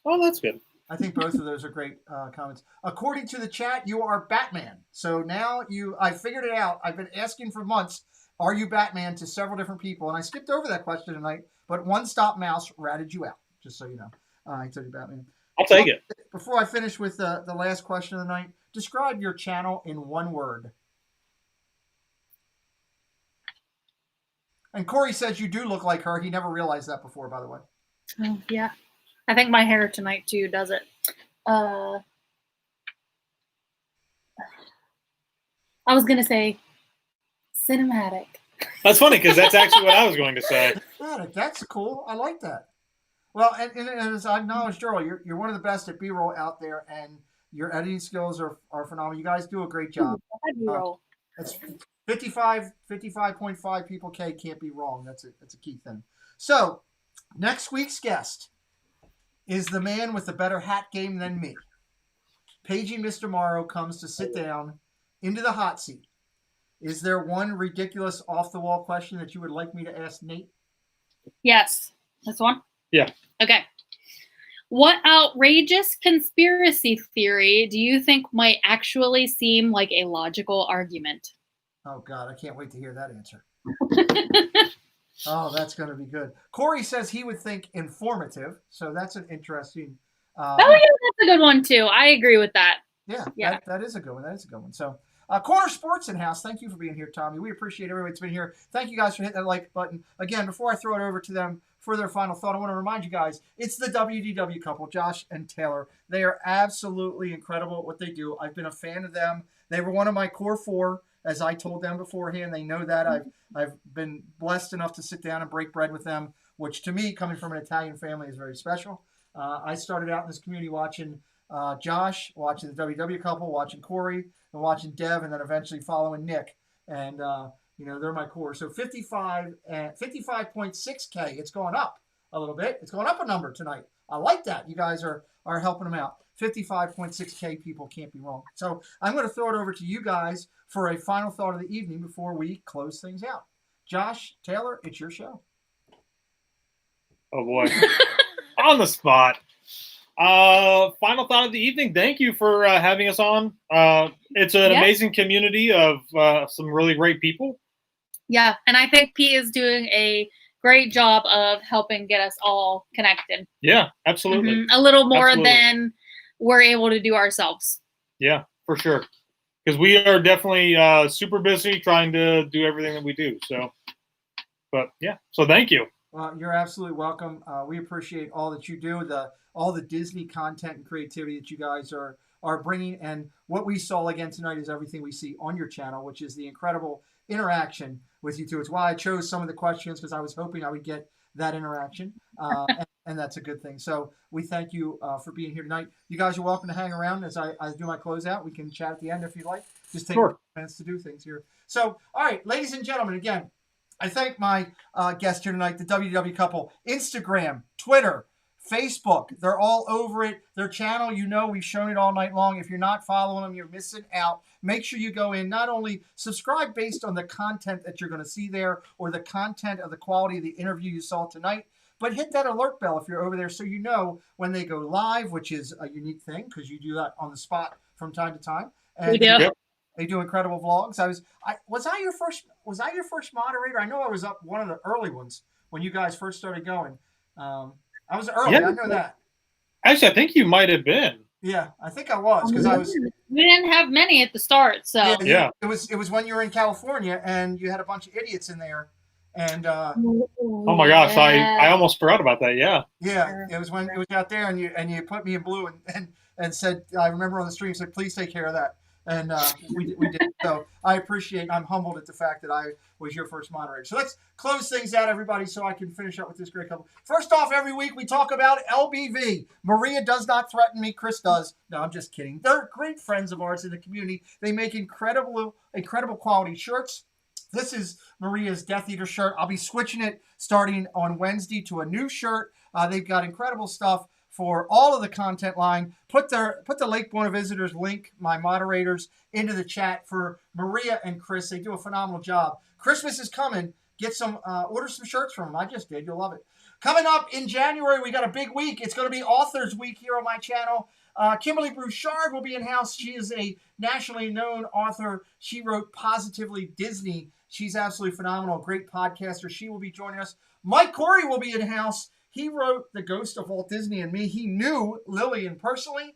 D: Oh, that's good.
C: I think both of those are great comments. According to the chat, you are Batman. So now I figured it out. I've been asking for months, are you Batman, to several different people. And I skipped over that question tonight, but One Stop Mouse ratted you out, just so you know. I told you Batman.
D: I'll take it.
C: Before I finish with the last question of the night, describe your channel in one word. And Corey says you do look like her. He never realized that before, by the way.
E: Oh, yeah. I think my hair tonight, too, does it. I was going to say cinematic.
D: That's funny because that's actually what I was going to say.
C: That's cool. I like that. Well, and as I acknowledged earlier, you're one of the best at B-roll out there, and your editing skills are phenomenal. You guys do a great job.
E: B-roll.
C: It's 55.5 people can't be wrong. That's a key thing. So, next week's guest is the man with the better hat game than me. Paging Mr. Morrow comes to sit down into the hot seat. Is there one ridiculous off-the-wall question that you would like me to ask Nate?
E: Yes. This one?
D: Yeah.
E: Okay. What outrageous conspiracy theory do you think might actually seem like a logical argument?
C: Oh, God, I can't wait to hear that answer. Oh, that's going to be good. Corey says he would think informative, so that's an interesting...
E: Oh, yeah, that's a good one, too. I agree with that.
C: Yeah. That is a good one. That is a good one. So, Corner Sports in-house, thank you for being here, Tommy. We appreciate everybody that's been here. Thank you guys for hitting that like button. Again, before I throw it over to them for their final thought, I want to remind you guys, it's the WDW couple, Josh and Taylor. They are absolutely incredible at what they do. I've been a fan of them. They were one of my core four, as I told them beforehand. They know that. I've been blessed enough to sit down and break bread with them, which to me, coming from an Italian family, is very special. I started out in this community watching Josh, watching the WDW couple, watching Corey, and watching Dev, and then eventually following Nick. And, they're my core. So 55.6K, it's going up a little bit. It's going up a number tonight. I like that. You guys are helping them out. 55.6K people can't be wrong. So I'm going to throw it over to you guys for a final thought of the evening before we close things out. Josh, Taylor, it's your show.
D: Oh, boy. On the spot. Final thought of the evening. Thank you for having us on. It's an amazing community of some really great people.
E: Yeah, and I think Pete is doing a great job of helping get us all connected.
D: Yeah, absolutely.
E: Mm-hmm. A little more than we're able to do ourselves.
D: Yeah, for sure. Because we are definitely super busy trying to do everything that we do. So thank you.
C: You're absolutely welcome. We appreciate all that you do, all the Disney content and creativity that you guys are bringing. And what we saw again tonight is everything we see on your channel, which is the incredible interaction with you two. It's why I chose some of the questions, because I was hoping I would get that interaction. And that's a good thing. So we thank you for being here tonight. You guys are welcome to hang around as I do my closeout. We can chat at the end if you'd like. Just take minutes to do things here. So, all right, ladies and gentlemen, again, I thank my guest here tonight, the WDW couple. Instagram, Twitter, Facebook, they're all over it. Their channel, we've shown it all night long. If you're not following them, you're missing out. Make sure you go in, not only subscribe based on the content that you're going to see there or the content of the quality of the interview you saw tonight, but hit that alert bell if you're over there so you know when they go live, which is a unique thing because you do that on the spot from time to time. And
E: we do.
C: They do incredible vlogs. Was I your first moderator? I know I was up one of the early ones when you guys first started going. I was early. Yeah. I know that.
D: Actually, I think you might have been.
C: Yeah, I think I was because I was.
E: We didn't have many at the start, so
C: yeah. It was when you were in California and you had a bunch of idiots in there, and
D: oh my gosh, I almost forgot about that. Yeah.
C: Yeah, it was when it was out there and you put me in blue and said, I remember on the stream said, please take care of that. And we did. So I appreciate, I'm humbled at the fact that I was your first moderator. So let's close things out, everybody, so I can finish up with this great couple. First off, every week we talk about LBV. Maria does not threaten me. Chris does. No, I'm just kidding. They're great friends of ours in the community. They make incredible quality shirts. This is Maria's Death Eater shirt. I'll be switching it starting on Wednesday to a new shirt. They've got incredible stuff for all of the content line. Put the Lake Buena Visitors link, my moderators, into the chat for Maria and Chris. They do a phenomenal job. Christmas is coming. Get some, order some shirts from them. I just did. You'll love it. Coming up in January, we got a big week. It's going to be Authors Week here on my channel. Kimberly Brouchard will be in house. She is a nationally known author. She wrote Positively Disney. She's absolutely phenomenal. Great podcaster. She will be joining us. Mike Corey will be in house. He wrote The Ghost of Walt Disney and Me. He knew Lillian personally.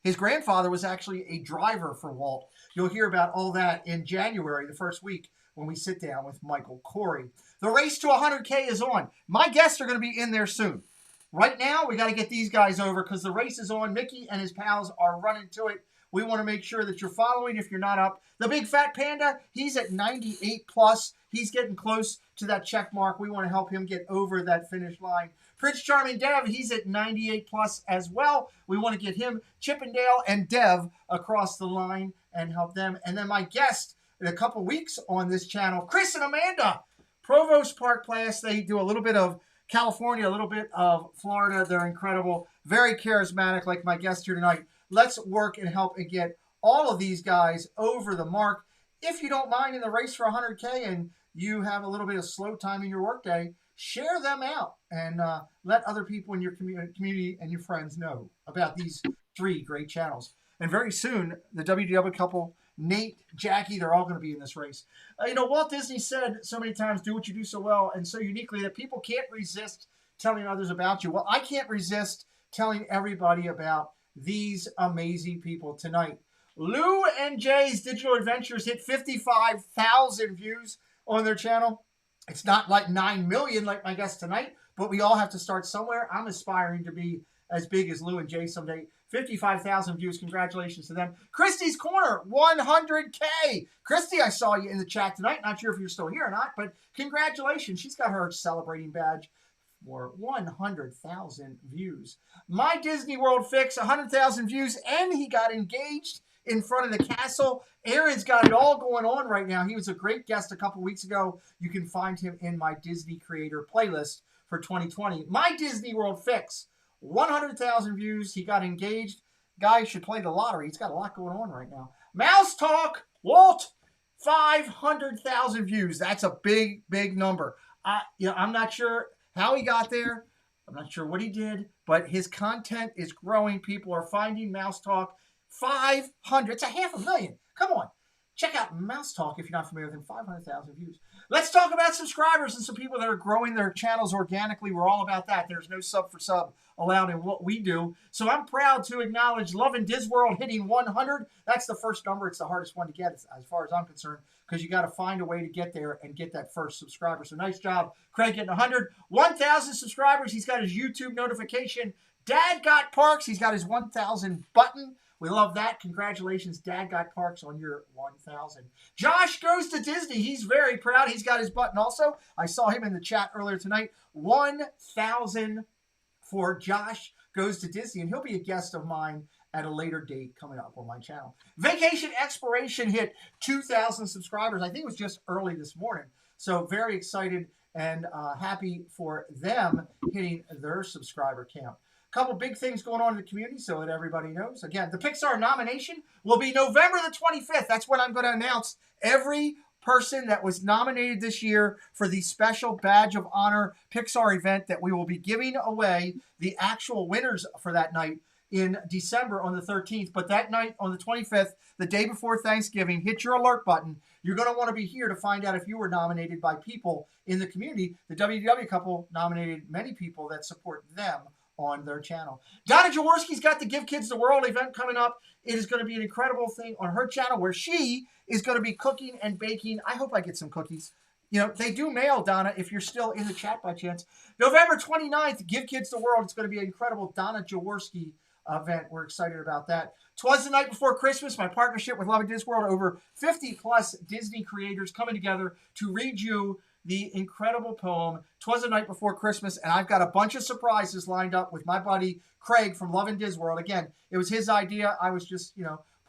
C: His grandfather was actually a driver for Walt. You'll hear about all that in January, the first week, when we sit down with Michael Corey. The race to 100K is on. My guests are going to be in there soon. Right now, we got to get these guys over because the race is on. Mickey and his pals are running to it. We want to make sure that you're following if you're not up. The Big Fat Panda, he's at 98 plus. He's getting close to that check mark. We want to help him get over that finish line. Prince Charming Dev, he's at 98 plus as well. We want to get him, Chippendale and Dev, across the line and help them. And then my guest in a couple weeks on this channel, Chris and Amanda, Provost Park Class. They do a little bit of California, a little bit of Florida. They're incredible, very charismatic, like my guest here tonight. Let's work and help and get all of these guys over the mark. If you don't mind, in the race for 100K and you have a little bit of slow time in your workday, share them out and let other people in your community and your friends know about these 3 great channels. And very soon, the WDW couple, Nate, Jackie, they're all going to be in this race. Walt Disney said so many times, do what you do so well and so uniquely that people can't resist telling others about you. Well, I can't resist telling everybody about these amazing people tonight. Lou and Jay's Digital Adventures hit 55,000 views on their channel. It's not like 9 million like my guest tonight, but we all have to start somewhere. I'm aspiring to be as big as Lou and Jay someday. 55,000 views. Congratulations to them. Christy's Corner, 100K. Christy, I saw you in the chat tonight. Not sure if you're still here or not, but congratulations. She's got her celebrating badge for 100,000 views. My Disney World Fix, 100,000 views, and he got engaged in front of the castle. Aaron's got it all going on right now. He was a great guest a couple weeks ago. You can find him in my Disney Creator playlist for 2020. My Disney World Fix, 100,000 views. He got engaged. Guy should play the lottery. He's got a lot going on right now. Mouse Talk, Walt, 500,000 views. That's a big, big number. I'm not sure how he got there. I'm not sure what he did, but his content is growing. People are finding Mouse Talk. 500. It's 500,000. Come on. Check out Mouse Talk if you're not familiar with him. 500,000 views. Let's talk about subscribers and some people that are growing their channels organically. We're all about that. There's no sub for sub allowed in what we do. So I'm proud to acknowledge Love and Disworld hitting 100. That's the first number. It's the hardest one to get as far as I'm concerned because you got to find a way to get there and get that first subscriber. So nice job, Craig, getting 100. 1,000 subscribers. He's got his YouTube notification. Dad Got Parks. He's got his 1,000 button. We love that. Congratulations, Dad Got Parks, on your 1,000. Josh Goes to Disney. He's very proud. He's got his button also. I saw him in the chat earlier tonight. 1,000 for Josh Goes to Disney, and he'll be a guest of mine at a later date coming up on my channel. Vacation Exploration hit 2,000 subscribers. I think it was just early this morning. So very excited and happy for them hitting their subscriber count. Couple big things going on in the community so that everybody knows. Again, the Pixar nomination will be November the 25th. That's when I'm going to announce every person that was nominated this year for the special Badge of Honor Pixar event that we will be giving away the actual winners for that night in December on the 13th. But that night on the 25th, the day before Thanksgiving, hit your alert button. You're going to want to be here to find out if you were nominated by people in the community. The WDW couple nominated many people that support them on their channel. Donna Jaworski's got the Give Kids the World event coming up. It is going to be an incredible thing on her channel where she is going to be cooking and baking. I hope I get some cookies. They do mail, Donna, if you're still in the chat by chance. November 29th, Give Kids the World. It's going to be an incredible Donna Jaworski event. We're excited about that. 'Twas the Night Before Christmas, my partnership with Love and Disworld. Over 50 plus Disney creators coming together to read you the incredible poem, 'Twas the Night Before Christmas, and I've got a bunch of surprises lined up with my buddy Craig from Love and Disworld. Again, it was his idea. I was just,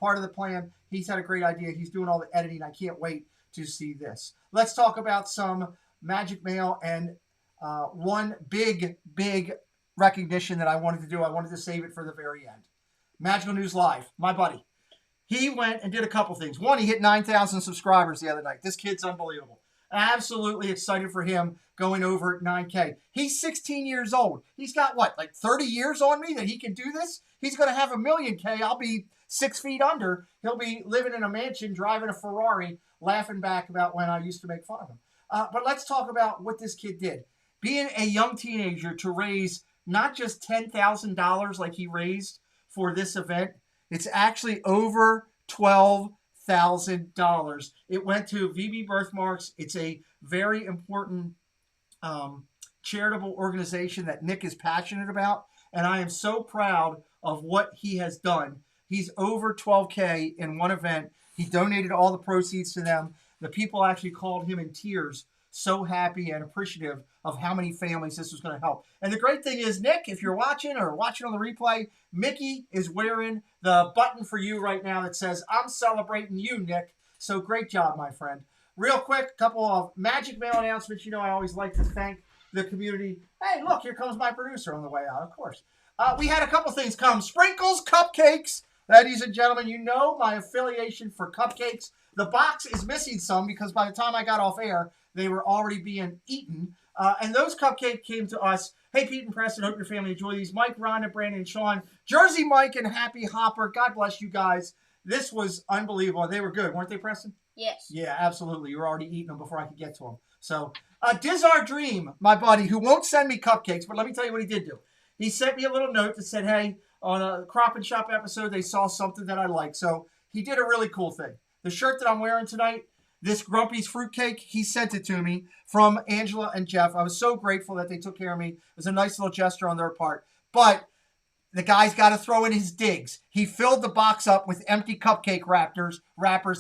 C: part of the plan. He's had a great idea. He's doing all the editing. I can't wait to see this. Let's talk about some Magic Mail and one big, big recognition that I wanted to do. I wanted to save it for the very end. Magical News Live, my buddy. He went and did a couple things. One, he hit 9,000 subscribers the other night. This kid's unbelievable. Absolutely excited for him going over 9K. He's 16 years old. He's got, 30 years on me that he can do this? He's going to have 1,000,000 K. I'll be 6 feet under. He'll be living in a mansion, driving a Ferrari, laughing back about when I used to make fun of him. But let's talk about what this kid did. Being a young teenager to raise not just $10,000 like he raised for this event, it's actually over $12,000. It went to VB Birthmarks. It's a very important charitable organization that Nick is passionate about, and I am so proud of what he has done. He's over 12K in one event. He donated all the proceeds to them. The people actually called him in tears, so happy and appreciative of how many families this was going to help. And the great thing is, Nick, if you're watching or watching on the replay, Mickey is wearing the button for you right now that says, I'm celebrating you, Nick. So great job, my friend. Real quick, a couple of Magic Mail announcements. I always like to thank the community. Hey, look, here comes my producer on the way out, of course. We had a couple things come. Sprinkles, cupcakes. Ladies and gentlemen, you know my affiliation for cupcakes. The box is missing some because by the time I got off air, they were already being eaten. And those cupcakes came to us. Hey, Pete and Preston, hope your family enjoy these. Mike, Rhonda, Brandon, and Sean. Jersey Mike and Happy Hopper. God bless you guys. This was unbelievable. They were good, weren't they, Preston?
H: Yes.
C: Yeah, absolutely. You were already eating them before I could get to them. So, Dizar Dream, my buddy, who won't send me cupcakes, but let me tell you what he did do. He sent me a little note that said, hey, on a Crop and Shop episode, they saw something that I liked. So he did a really cool thing. The shirt that I'm wearing tonight, this Grumpy's Fruitcake, he sent it to me from Angela and Jeff. I was so grateful that they took care of me. It was a nice little gesture on their part. But the guy's got to throw in his digs. He filled the box up with empty cupcake wrappers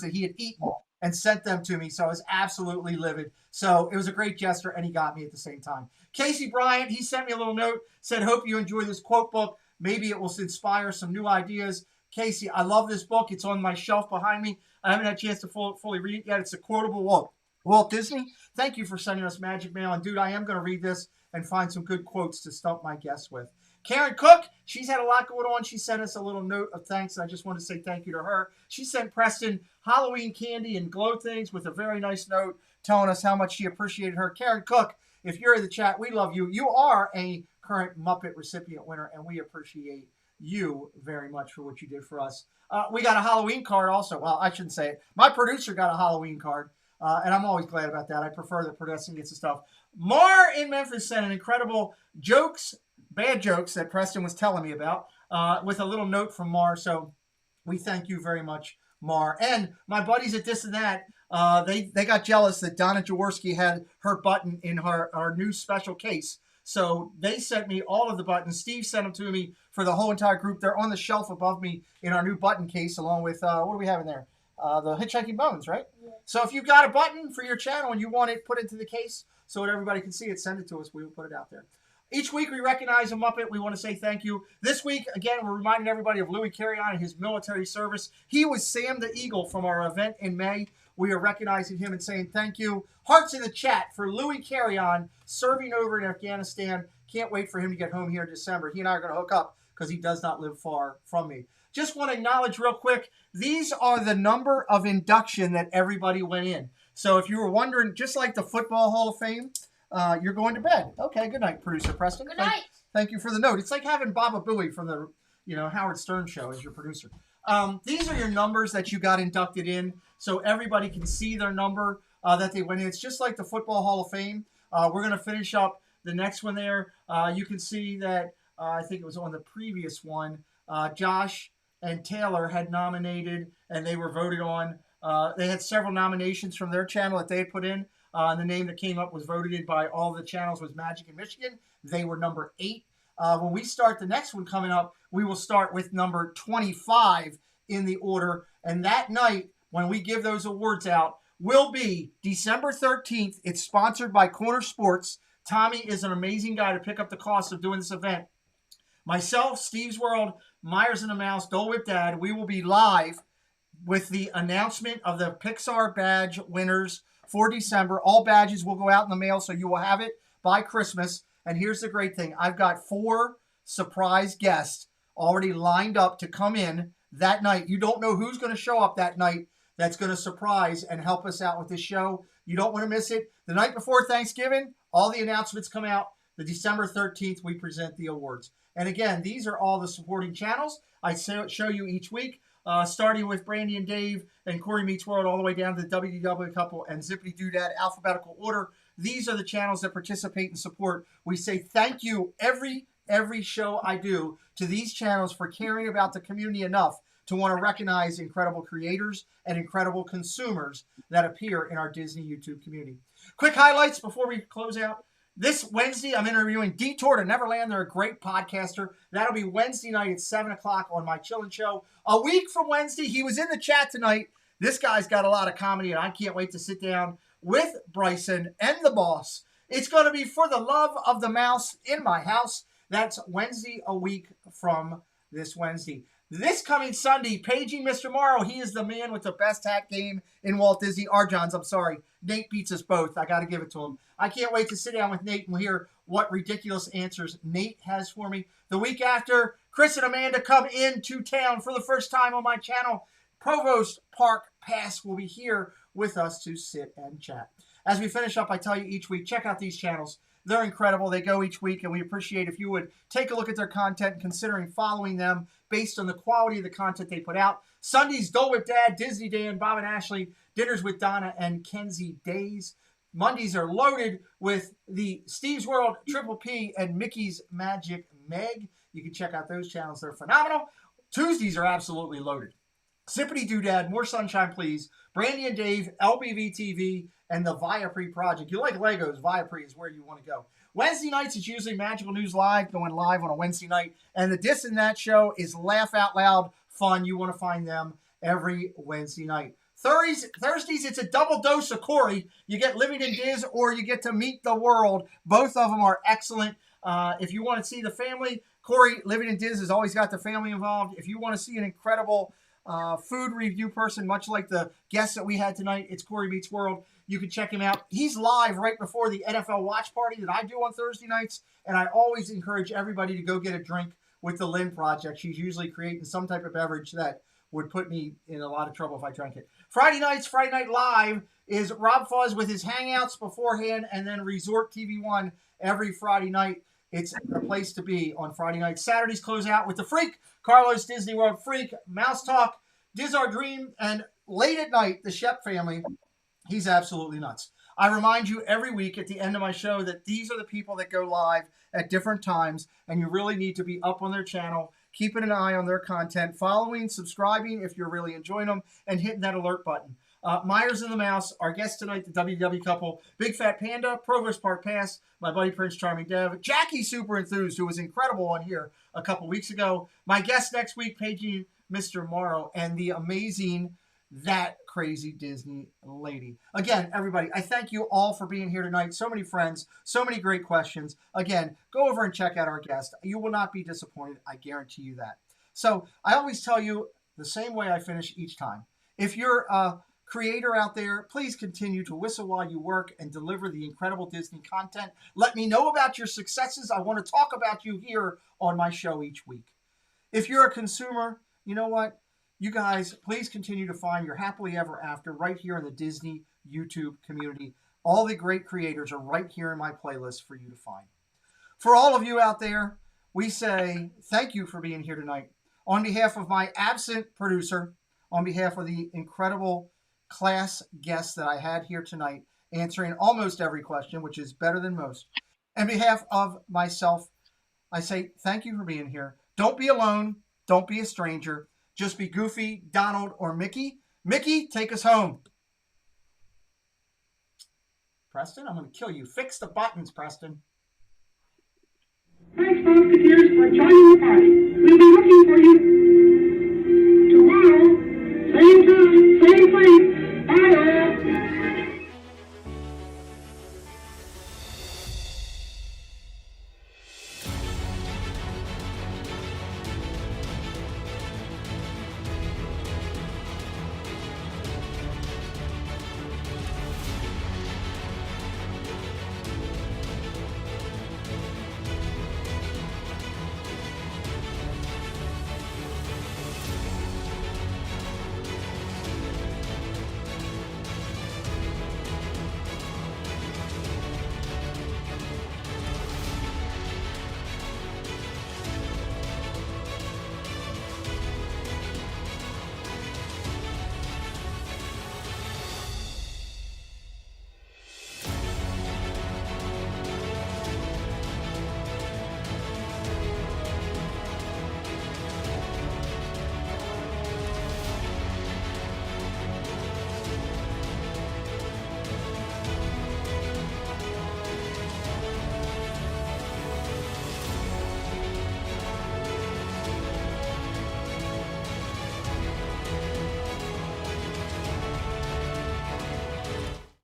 C: that he had eaten and sent them to me. So I was absolutely livid. So it was a great gesture, and he got me at the same time. Casey Bryant, he sent me a little note, said, hope you enjoy this quote book. Maybe it will inspire some new ideas. Casey, I love this book. It's on my shelf behind me. I haven't had a chance to fully read it yet. It's a quotable Walt Disney. Thank you for sending us Magic Mail. And, dude, I am going to read this and find some good quotes to stump my guests with. Karen Cook, she's had a lot going on. She sent us a little note of thanks. I just want to say thank you to her. She sent Preston Halloween candy and glow things with a very nice note telling us how much she appreciated her. Karen Cook, if you're in the chat, we love you. You are a current Muppet recipient winner, and we appreciate you very much for what you did for us. We got a Halloween card also. Well, I shouldn't say it. My producer got a Halloween card, and I'm always glad about that. I prefer that Preston gets the stuff. Mar in Memphis sent an incredible bad jokes that Preston was telling me about with a little note from Mar. So we thank you very much, Mar. And my buddies at This and That, they got jealous that Donna Jaworski had her button in our new special case. So they sent me all of the buttons. Steve sent them to me for the whole entire group. They're on the shelf above me in our new button case, along with, what do we have in there? The Hitchhiking Bones, right? Yeah. So if you've got a button for your channel and you want it put into the case so that everybody can see it, send it to us. We will put it out there. Each week we recognize a Muppet. We want to say thank you. This week, again, we're reminding everybody of Louis Carrion and his military service. He was Sam the Eagle from our event in May. We are recognizing him and saying thank you. Hearts in the chat for Louis Carrion serving over in Afghanistan. Can't wait for him to get home here in December. He and I are going to hook up because he does not live far from me. Just want to acknowledge real quick, these are the number of induction that everybody went in. So if you were wondering, just like the Football Hall of Fame, you're going to bed. Okay, good night, Producer Preston.
H: Good night.
C: Thank you for the note. It's like having Baba Booey from the Howard Stern show as your producer. These are your numbers that you got inducted in, so everybody can see their number that they went in. It's just like the Football Hall of Fame. We're going to finish up the next one there. You can see that I think it was on the previous one. Josh and Taylor had nominated, and they were voted on. They had several nominations from their channel that they had put in. And the name that came up was voted in by all the channels was Magic in Michigan. They were number 8. When we start the next one coming up, we will start with number 25 in the order. And that night, when we give those awards out, will be December 13th. It's sponsored by Corner Sports. Tommy is an amazing guy to pick up the cost of doing this event. Myself, Steve's World, Myers and the Mouse, Dole Whip Dad, we will be live with the announcement of the Pixar badge winners for December. All badges will go out in the mail, so you will have it by Christmas. And here's the great thing. I've got 4 surprise guests already lined up to come in that night. You don't know who's going to show up that night that's going to surprise and help us out with this show. You don't want to miss it. The night before Thanksgiving, all the announcements come out. The December 13th, we present the awards. And again, these are all the supporting channels I show you each week, starting with Brandy and Dave and Corey Meets World all the way down to the WDW Couple and Zippity Doodad alphabetical order. These are the channels that participate and support. We say thank you every show I do to these channels for caring about the community enough to want to recognize incredible creators and incredible consumers that appear in our Disney YouTube community. Quick highlights before we close out. This Wednesday, I'm interviewing Detour to Neverland. They're a great podcaster. That'll be Wednesday night at 7 o'clock on my Chillin' Show. A week from Wednesday, he was in the chat tonight. This guy's got a lot of comedy, and I can't wait to sit down with Bryson and the boss. It's going to be For the Love of the Mouse in my house. That's Wednesday, a week from this Wednesday. This coming Sunday, paging Mr. Morrow. He is the man with the best hat game in Walt Disney. Johns, I'm sorry. Nate beats us both. I got to give it to him. I can't wait to sit down with Nate and hear what ridiculous answers Nate has for me. The week after, Chris and Amanda come into town for the first time on my channel. Provost Park Pass will be here with us to sit and chat. As we finish up, I tell you each week, check out these channels. They're incredible. They go each week, and we appreciate if you would take a look at their content, considering following them based on the quality of the content they put out. Sundays, Dole with Dad, Disney Dan, Bob and Ashley, Dinners with Donna and Kenzie Days. Mondays are loaded with the Steve's World, Triple P, and Mickey's Magic Meg. You can check out those channels. They're phenomenal. Tuesdays are absolutely loaded. Sippity Doodad, More Sunshine Please, Brandy and Dave, LBV TV, and the Viapre Project. You like Legos, Viapre is where you want to go. Wednesday nights, it's usually Magical News Live, going live on a Wednesday night. And the Dis and That show is Laugh Out Loud fun. You want to find them every Wednesday night. Thursdays, it's a double dose of Corey. You get Living in Diz or you get to Meet the World. Both of them are excellent. If you want to see the family, Corey, Living in Diz, has always got the family involved. If you want to see an incredible food review person, much like the guest that we had tonight, it's Corey Meets World. You can check him out. He's live right before the NFL watch party that I do on Thursday nights, and I always encourage everybody to go get a drink with the Lynn Project. She's usually creating some type of beverage that would put me in a lot of trouble if I drank it. Friday Night Live is Rob Fuzz with his hangouts beforehand, and then Resort TV1 every Friday night. It's the place to be on Friday night. Saturdays close out with The Freak, Carlos Disney World Freak, Mouse Talk, Diz Our Dream, and late at night, the Shep family. He's absolutely nuts. I remind you every week at the end of my show that these are the people that go live at different times, and you really need to be up on their channel, keeping an eye on their content, following, subscribing if you're really enjoying them, and hitting that alert button. Myers and the Mouse, our guest tonight, the WDW Couple, Big Fat Panda, Provost Park Pass, my buddy Prince Charming Dev, Jackie Super Enthused, who was incredible on here a couple weeks ago, my guest next week, Paige Mr. Morrow, and the amazing That Crazy Disney Lady. Again, everybody, I thank you all for being here tonight. So many friends, so many great questions. Again, go over and check out our guest. You will not be disappointed. I guarantee you that. So I always tell you the same way I finish each time. If you're a creator out there, please continue to whistle while you work and deliver the incredible Disney content. Let me know about your successes. I want to talk about you here on my show each week. If you're a consumer, you know what? You guys, please continue to find your happily ever after right here in the Disney YouTube community. All the great creators are right here in my playlist for you to find. For all of you out there, we say thank you for being here tonight. On behalf of my absent producer, on behalf of the incredible class guests that I had here tonight, answering almost every question, which is better than most. On behalf of myself, I say thank you for being here. Don't be alone. Don't be a stranger. Just be Goofy, Donald, or Mickey. Mickey, take us home. Preston, I'm going to kill you. Fix the buttons, Preston.
I: Thanks, Musketeers, for joining the party. We'll be looking for you.